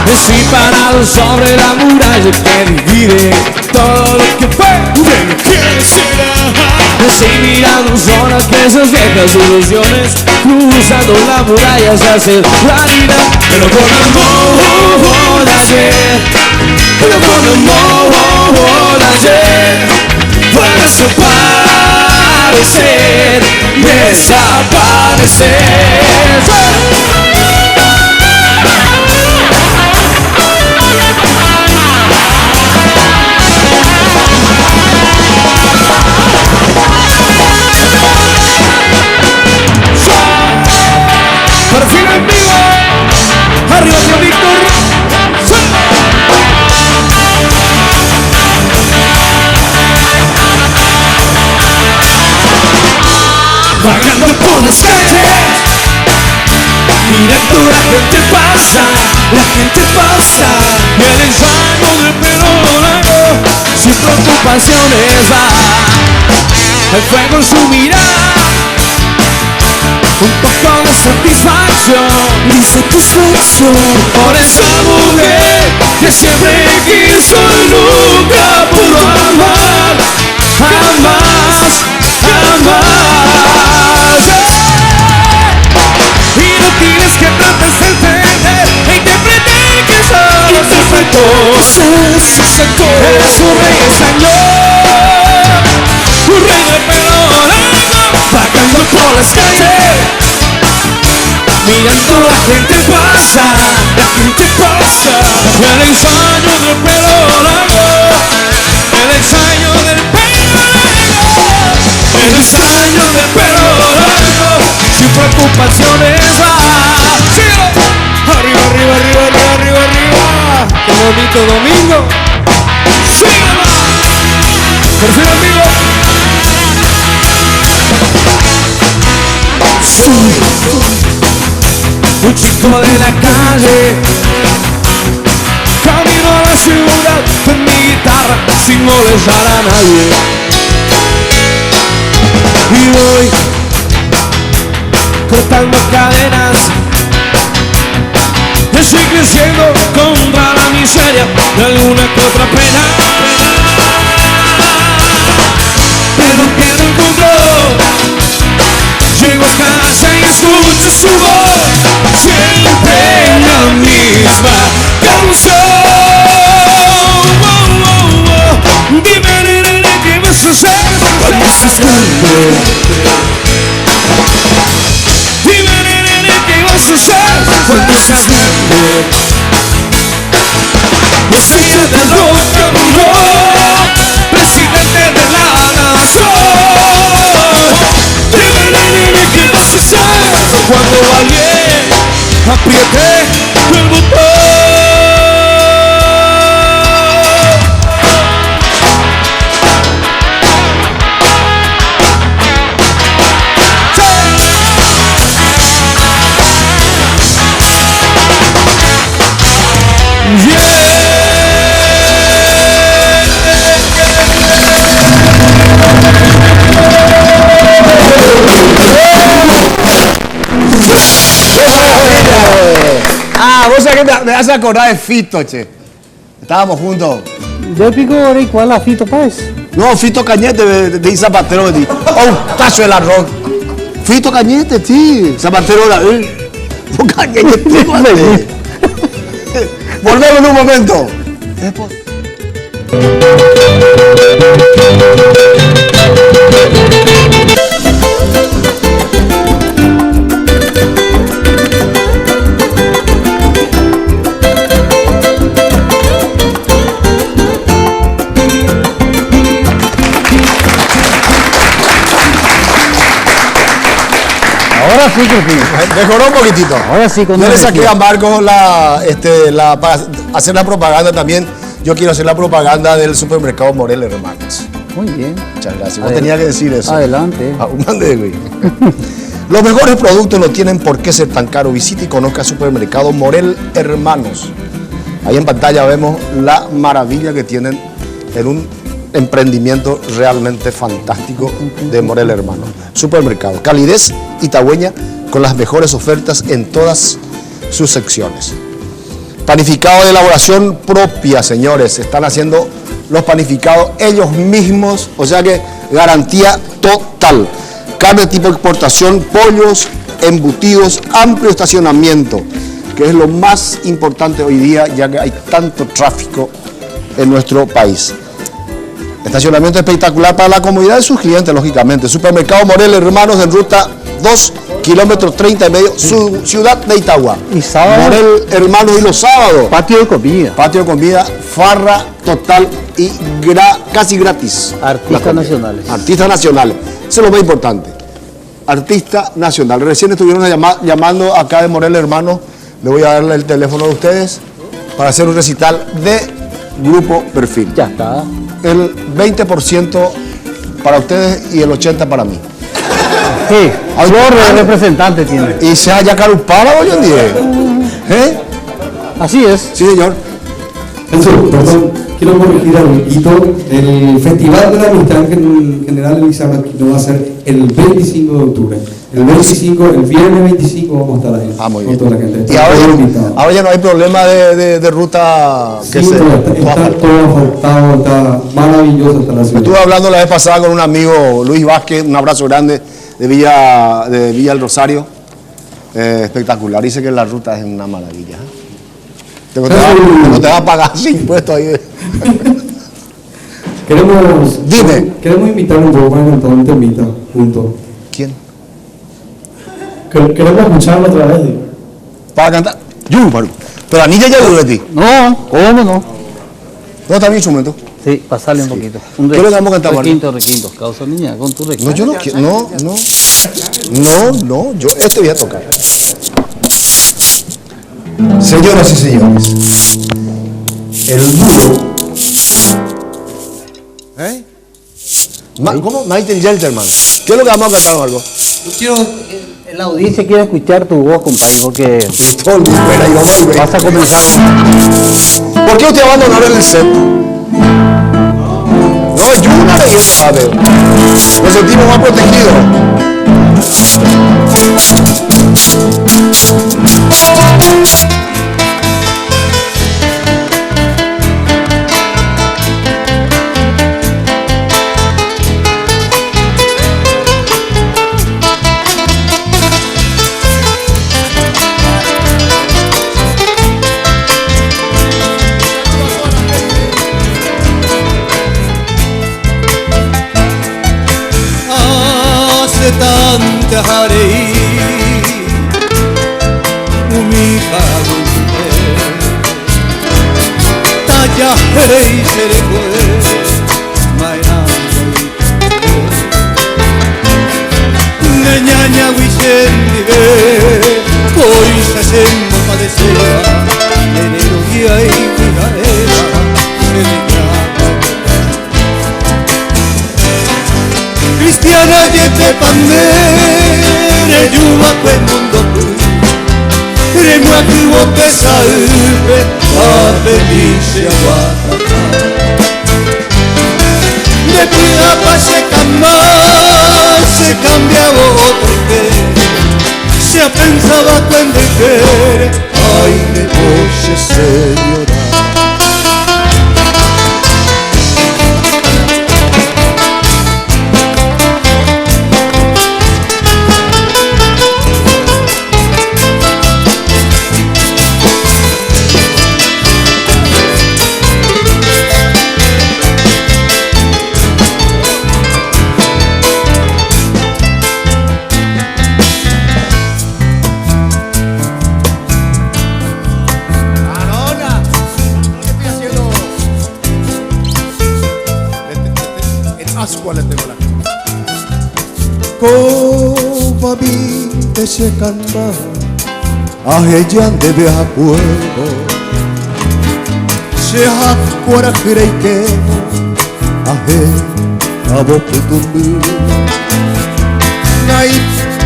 Estoy parado sobre la muralla que divide todo lo que fue de lo que será. Estoy mirando solo aquellas viejas ilusiones, cruzando la muralla se hace realidad. Pero con amor ayer, pero con amor ayer, puedes aparecer, desaparecer. Perfil en vivo, arriba tío Víctor. Vagando por las calles, mirando la gente pasa, y el ensayo del pelo largo, sin preocupaciones va. El fuego en su mirada, un poco de satisfacción por esa mujer que siempre quiso y nunca pudo amar, jamás. Y no tienes que tratar de entender e interpretar que sos perfecto. Eres un rey español, un rey de pelo largo, vagando por las calles, mirando la gente pasa, el ensayo del pelo largo, el ensayo del pelo largo, el ensayo del pelo largo, sin preocupaciones va. Arriba, arriba, arriba, arriba, arriba, arriba, qué bonito domingo. Síguela, perfil amigo. Un chico de la calle, camino a la ciudad con mi guitarra sin molestar a nadie. Y voy cortando cadenas, estoy creciendo contra la miseria de alguna que otra pena. Pero que no encuentro, llego a casa y escucho su voz, siempre la misma canción. Dime, nene, ¿qué vas a hacer cuando seas grande? Dime, nene, ¿qué vas a hacer cuando seas grande? Estrella del rock and roll, presidente de la nación. Dime, nene, ¿qué vas a hacer cuando alguien apriete el botón? Vos sabés que me hace acordar de Fito, che. Estábamos juntos. Yo pico ahora igual a Fito Páez. No, Fito Cañete de Zapatero, oh, un tacho del arroz. Fito Cañete, sí. Zapatero David. Cañete, vale. Volvemos en un momento. Ahora sí que sí. Mejoró un poquitito. Ahora sí, con yo le saqué energía. a Marcos para hacer la propaganda también. Yo quiero hacer la propaganda del supermercado Morel Hermanos. Muy bien. Muchas gracias. Vos tenías que decir eso. Adelante. Mande, güey. Los mejores productos no tienen por qué ser tan caros. Visite y conozca Supermercado Morel Hermanos. Ahí en pantalla vemos la maravilla que tienen en un emprendimiento realmente fantástico de Morel Hermanos. Supermercado. Calidez itagüeña con las mejores ofertas en todas sus secciones. Panificado de elaboración propia, señores. Están haciendo los panificados ellos mismos, o sea que garantía total. Carne tipo exportación, pollos, embutidos, amplio estacionamiento, que es lo más importante hoy día, ya que hay tanto tráfico en nuestro país. Estacionamiento espectacular para la comodidad de sus clientes, lógicamente. Supermercado Morel Hermanos en ruta 2, kilómetro 30 y medio, ciudad de Itagua. Y sábado. Morel Hermanos y los sábados. Patio de comida. Patio de comida, farra total y casi gratis. Artistas nacionales. Artistas nacionales. Eso es lo más importante. Artista nacional. Recién estuvieron llamando acá de Morel Hermanos. Le voy a darle el teléfono de ustedes para hacer un recital de Grupo Perfil. Ya está. El 20% para ustedes y el 80% para mí. Sí, el representante tiene. Y se haya carupara hoy en día. ¿Eh? Así es. Sí, señor. Enzo, perdón, quiero corregir algo. El Festival de la Amistad en General Elizabeth no va a ser el 25 de octubre. El 25, el viernes 25 vamos a estar ahí. Ah, muy con bien. toda la gente. Y ahora ya no hay problema de ruta que Sí, se... está todo asfaltado, está maravilloso hasta la ciudad. Estuve hablando la vez pasada con un amigo, Luis Vázquez, un abrazo grande, de Villa del Rosario. Espectacular. Dice que la ruta es una maravilla. Te va a pagar sin impuestos ahí. Queremos invitar un poco para cantar un temita juntos. ¿Quién? Queremos escucharlo otra vez. Digo. Para cantar. Yo, Maru. Pero la niña ya duró de ti. No, ¿cómo no? ¿Dónde está mi instrumento? Sí, pasarle un poquito. ¿Qué es lo que vamos a cantar, Requinto. Causa niña, con tu requinto. No, yo no quiero. No. Yo este voy a tocar. Señoras y señores, el dúo. ¿Eh? ¿Cómo? Michael Gentleman. ¿Qué es lo que vamos a cantar, Marco? La audiencia quiere escuchar tu voz, compadre, porque Todo el mundo fuera y vamos a ver. vas a comenzar. ¿Por qué usted abandonaron el set? No, yo una leyenda, veo. Nos sentimos más protegidos. tanta harei umika gunte taya harei serekwe mairando neñaña wishendibe koisa semmo padecera enero día y cuidarela cristiana yete pandere yuva kwe mundo tu remua kuo te salve a felice aguatata de cuida pase jamás se cambiaba otro que se pensaba cuando quiere ay de voce se llorar. Kovamite se calma a ella debe a pueblo se acuera que a abo putumbi nai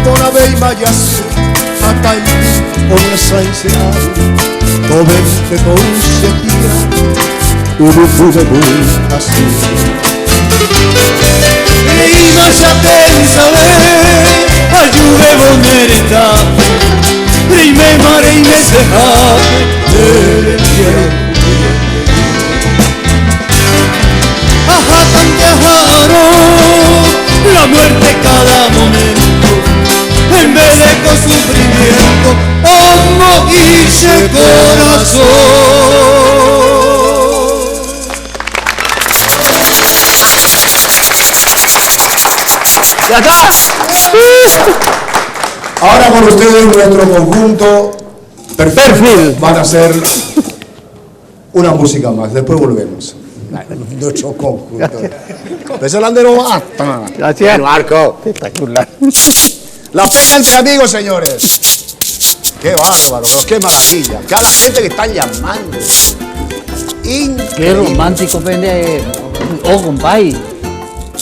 pona vei mayas matai ona sainseal kovente kouse tira ubu así y no se pensare ayude bonerita prime mare y me sejate ajá tan dejaron la muerte cada momento en vez de con sufrimiento homo hice corazón. ¡Ya está! Ahora con ustedes nuestro conjunto Perfil van a hacer una música más, después volvemos. Nuestro conjunto. Empezó el andero basta. Gracias. Marco. Espectacular. La peña entre amigos, señores. Qué bárbaro, pero qué maravilla. Que a la gente que están llamando. Increíble. Qué romántico, vende. Oh, compadre.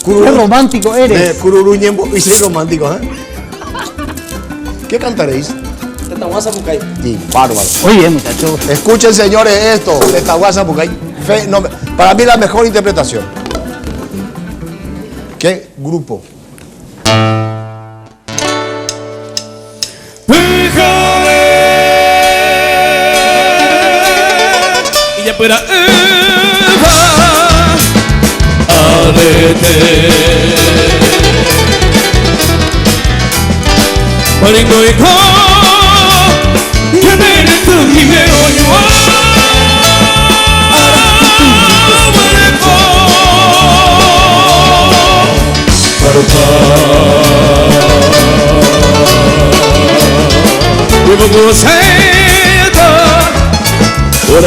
Qué romántico eres. Cururuñembo. Y soy romántico, ¿eh? ¿Qué cantaréis? Y bárbaro. Oye, muchachos. Escuchen, señores, esto de Tahuasa porque hay no, para mí la mejor interpretación. ¿Qué grupo? Y ya fuera Eva a verte Paringo y co que me tu mi me oyo Luego gozada por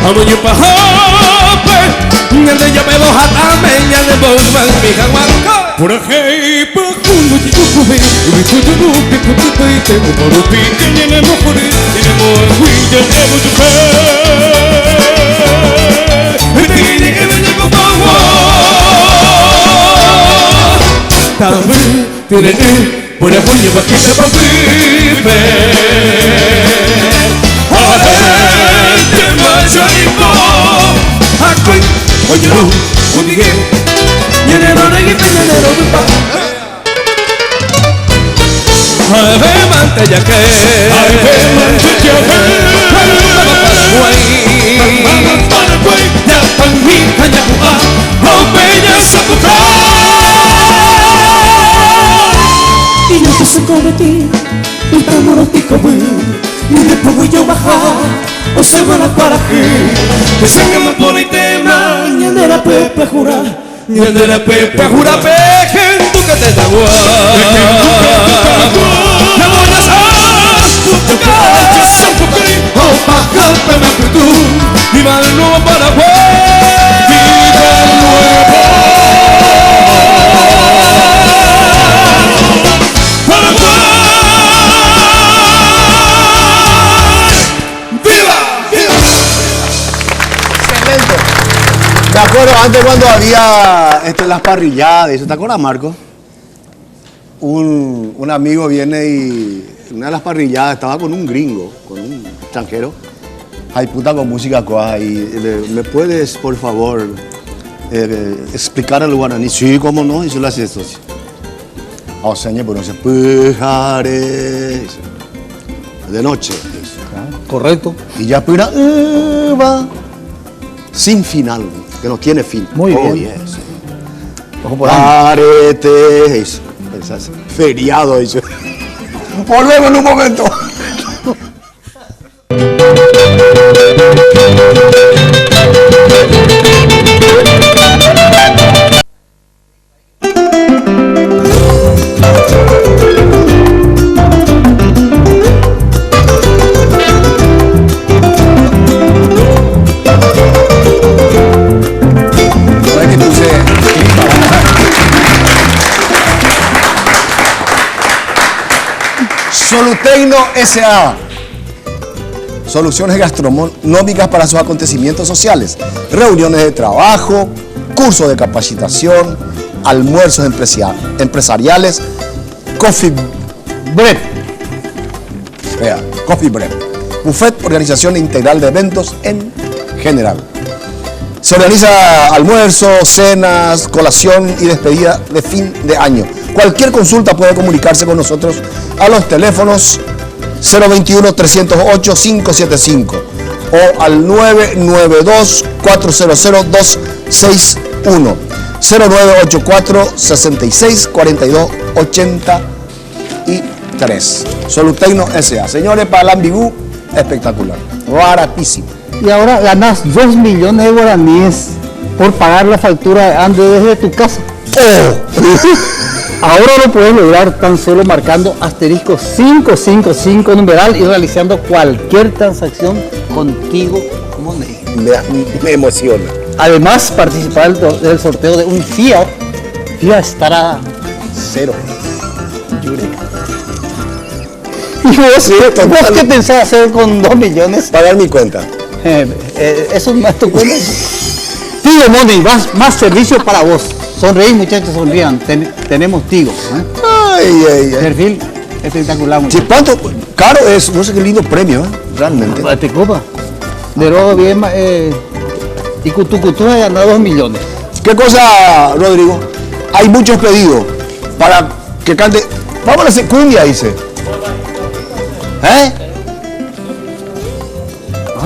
Amoño pahope Nende ya me lo hatame Nende bozman mi hawanko Por hey pakungo chikukubi Ubi kutubu pikutubu Temu parupi Kenyene mokuri Nene moe ya evo tupe Tini que me llevo pawa Tawe Tine Por apoyo pa' que se pa' vive Mayorito, akoy, oye no, unige, yenero negi penyenero dupa. Ave mante ya que, Paraguay, ya pangi kanya kuah, kau peña sapuka. Y yo que se cometí, un amor tico y después voy yo bajar. O se van a para aquí Que se que me pone tema Ñandera pepe jura Ñandera pepe jura Pejen tu que te da guay Me voy a hacer Tu calle se fue O pa' cantar me tú Y va de nuevo para Paraguay Vive nuevo Me acuerdo antes cuando había las parrilladas, ¿te acuerdas, Marco? Un amigo viene y en una de las parrilladas estaba con un gringo, con un extranjero. Ay, puta, con música coja. Y ¿me puedes, por favor, explicar el guaraní? Sí, cómo no, y yo le hacía esto. O sea, pues no se pujare. De noche. Correcto. Y ya pura va sin final, que no tiene fin. Muy bien. Yes. Arete, eso. Feriado, eso. Volvemos en un momento. Soluteino S.A. Soluciones gastronómicas para sus acontecimientos sociales, reuniones de trabajo, cursos de capacitación, almuerzos empresariales, coffee break. Vea, coffee break. Buffet, organización integral de eventos en general. Se organiza almuerzos, cenas, colación y despedida de fin de año. Cualquier consulta puede comunicarse con nosotros a los teléfonos 021-308-575 o al 992-400-261, 0984-6642-83. Soluteino S.A. Señores, para el Ambigú, espectacular, baratísimo. Y ahora ganas 2 millones de guaraníes por pagar la factura de Andes desde tu casa. Ahora lo puedes lograr tan solo marcando asterisco 555 numeral y realizando cualquier transacción contigo Money. Me emociona. Además, participar del sorteo de un Fiat Strada 0. ¿Y vos qué pensás hacer con 2 millones? Pagar mi cuenta. Eso no es tu cuenta. Tigo Money, más servicios para vos. Sonreí, muchachos, sonrían. Tenemos Tigo. Perfil espectacular. Sí, ¿cuánto caro es? No sé qué lindo premio, realmente. Te copa. De luego bien, y Cutucutú ha ganado 2 millones. ¿Qué cosa, Rodrigo? Hay muchos pedidos para que cante. Vamos a la secundia, dice.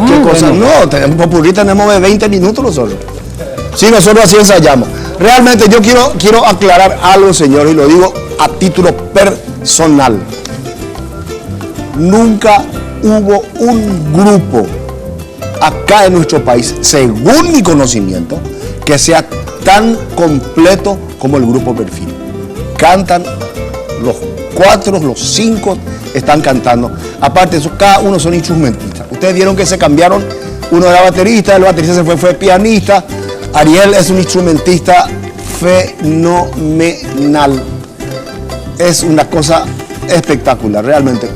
¿Qué cosa? Bueno. No, tenemos de 20 minutos nosotros. Sí, nosotros así ensayamos. Realmente yo quiero aclarar algo, señor, y lo digo a título personal. Nunca hubo un grupo acá en nuestro país, según mi conocimiento, que sea tan completo como el grupo Perfil. Cantan los 4, los 5 están cantando. Aparte de eso, cada uno son instrumentistas. Ustedes vieron que se cambiaron, uno era baterista, el baterista se fue pianista. Ariel es un instrumentista fenomenal. Es una cosa espectacular, realmente.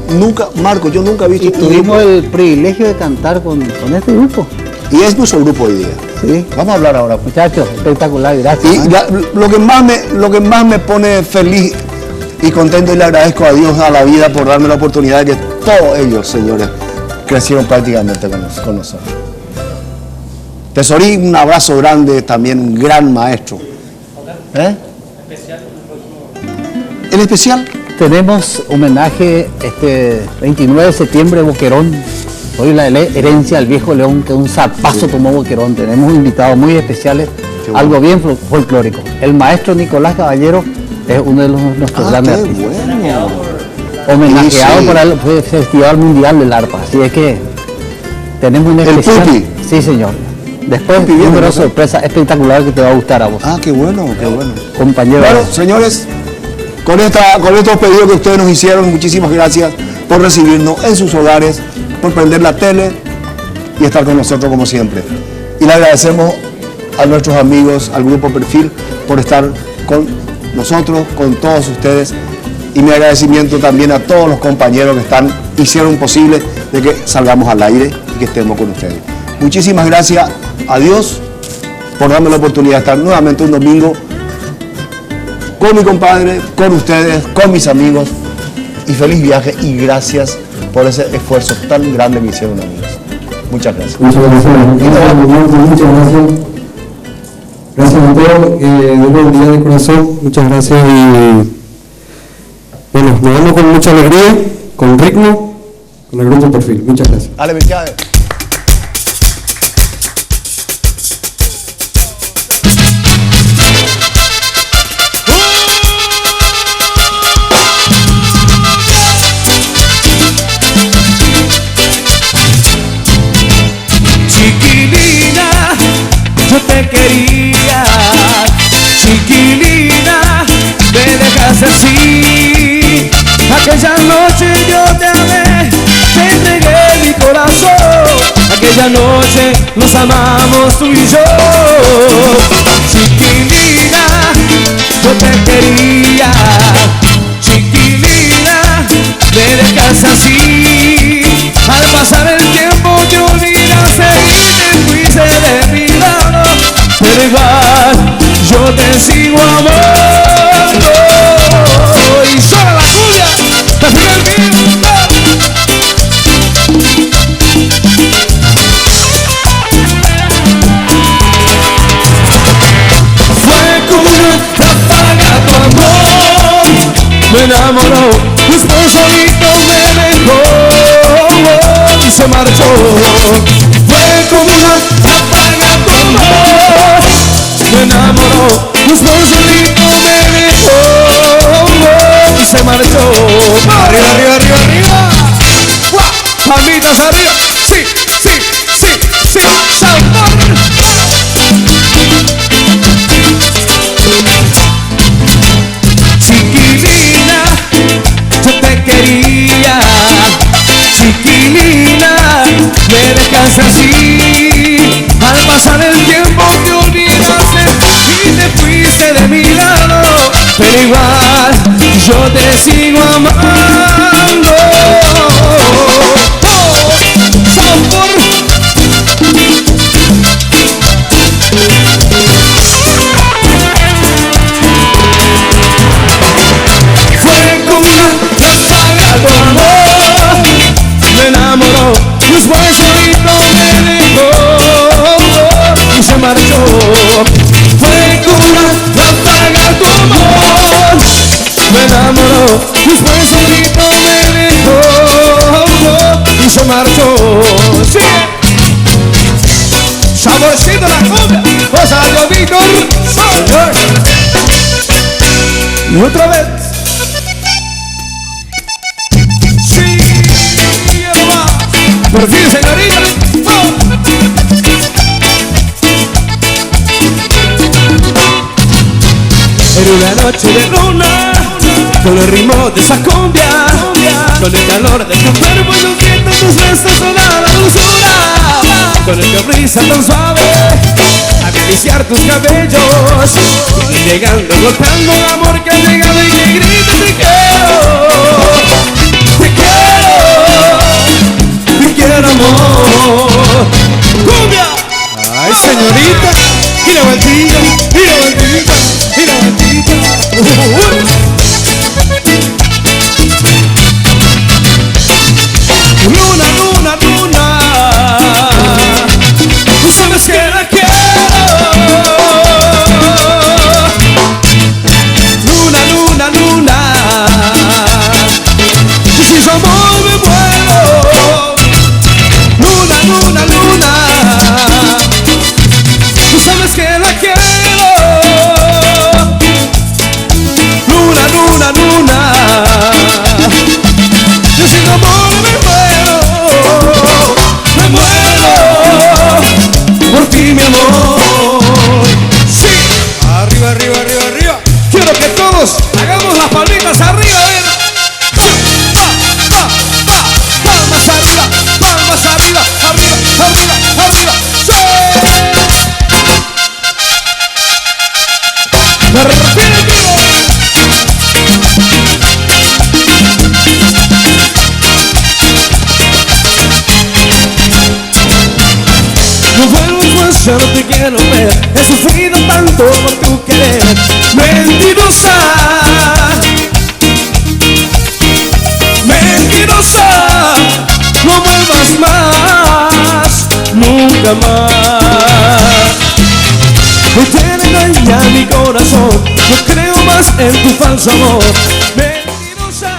Marco, yo nunca he visto. Y tuvimos el privilegio de cantar con este grupo. Y es nuestro grupo hoy día. Sí. Vamos a hablar ahora. Muchachos, espectacular, gracias. Y lo que más me pone feliz y contento, y le agradezco a Dios, a la vida, por darme la oportunidad de que todos ellos, señores, crecieron prácticamente con nosotros. Tesorín, un abrazo grande, también un gran maestro. ¿El especial? Tenemos homenaje este 29 de septiembre, Boquerón. Hoy la herencia del viejo León, que un zarpazo tomó Boquerón. Tenemos invitados muy especiales, bueno. Algo bien folclórico. El maestro Nicolás Caballero es uno de nuestros grandes artistas. Bueno. Homenajeado por el Festival Mundial del Arpa. Así es que tenemos un especial. ¿El Pupi? Sí, señor. Después un número sorpresa espectacular que te va a gustar a vos. Qué bueno, qué bueno. Compañero. Bueno, señores, con estos pedidos que ustedes nos hicieron, muchísimas gracias por recibirnos en sus hogares, por prender la tele y estar con nosotros como siempre. Y le agradecemos a nuestros amigos, al Grupo Perfil, por estar con nosotros, con todos ustedes. Y mi agradecimiento también a todos los compañeros que hicieron posible de que salgamos al aire y que estemos con ustedes. Muchísimas gracias a Dios por darme la oportunidad de estar nuevamente un domingo con mi compadre, con ustedes, con mis amigos. Y feliz viaje y gracias por ese esfuerzo tan grande que hicieron, amigos. Muchas gracias. Muchas gracias. Muchas gracias. Gracias a todos. De nuevo, de corazón. Muchas gracias. Y bueno, nos vemos con mucha alegría, con ritmo, con el Grupo Perfil. Muchas gracias. Ale, felicidades. Te quería, chiquilina, me dejaste así. Aquella noche yo te amé, te entregué mi corazón. Aquella noche nos amamos tú y yo. Chiquilina, yo te quería, chiquilina, me dejaste así. te sigo amando. Y suena la cumbia, te sigo el vivo. Fue como una ráfaga tu amor, me enamoró, después solito me dejó y se marchó. Fue como una ráfaga tu amor, me enamoró, después solito me dejó y se marchó. Arriba, arriba, arriba, arriba. Palmitas arriba. Sí, sí, sí, sí. Sabor. Chiquilina, yo te quería. Chiquilina, me dejaste así. Al pasar el tiempo te olvidaste y te fuiste de mi lado. Pero igual yo te sigo amando. Sabor. Fue como una ráfaga tu amor, me enamoró, después solito me dejó y se marchó. Fue como una ráfaga tu amor, me enamoró, después solito me dejó y se marchó. Sí. Saborcito la cumbia, Rosario Víctor Soler. Y otra vez. Sí, hermano. Por fin, señorita. Era una noche de luna, con el ritmo de esa cumbia, con el calor de tu cuerpo y los vientos de tus besos sonaba la dulzura, con el brisa tan suave, acariciar tus cabellos, y llegando golpeando amor que ha llegado y te grita te quiero, te quiero, te quiero amor. ¡Cumbia! ¡Ay, señorita! ¡Mira vueltita! ¡Mira vueltita! ¡Mira vueltita! Luna, luna, luna, tú sabes que la quiero. Luna, luna, luna, y si su amor me muero. Luna, luna, luna, tú sabes que la quiero. Luna, luna, luna, yo sin amor me muero por ti, mi amor. Sí, arriba, arriba, arriba, arriba. Quiero que todos hagamos las palmitas arriba, a ver. Palmas arriba, palmas arriba, arriba, arriba, arriba. Sí. No vuelvas más, ya no te quiero ver. He sufrido tanto por tu querer. Mentirosa, mentirosa, no vuelvas más, nunca más. Me tiene engañar mi corazón, no creo más en tu falso amor. Mentirosa.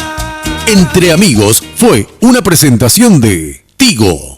Entre Amigos fue una presentación de Tigo.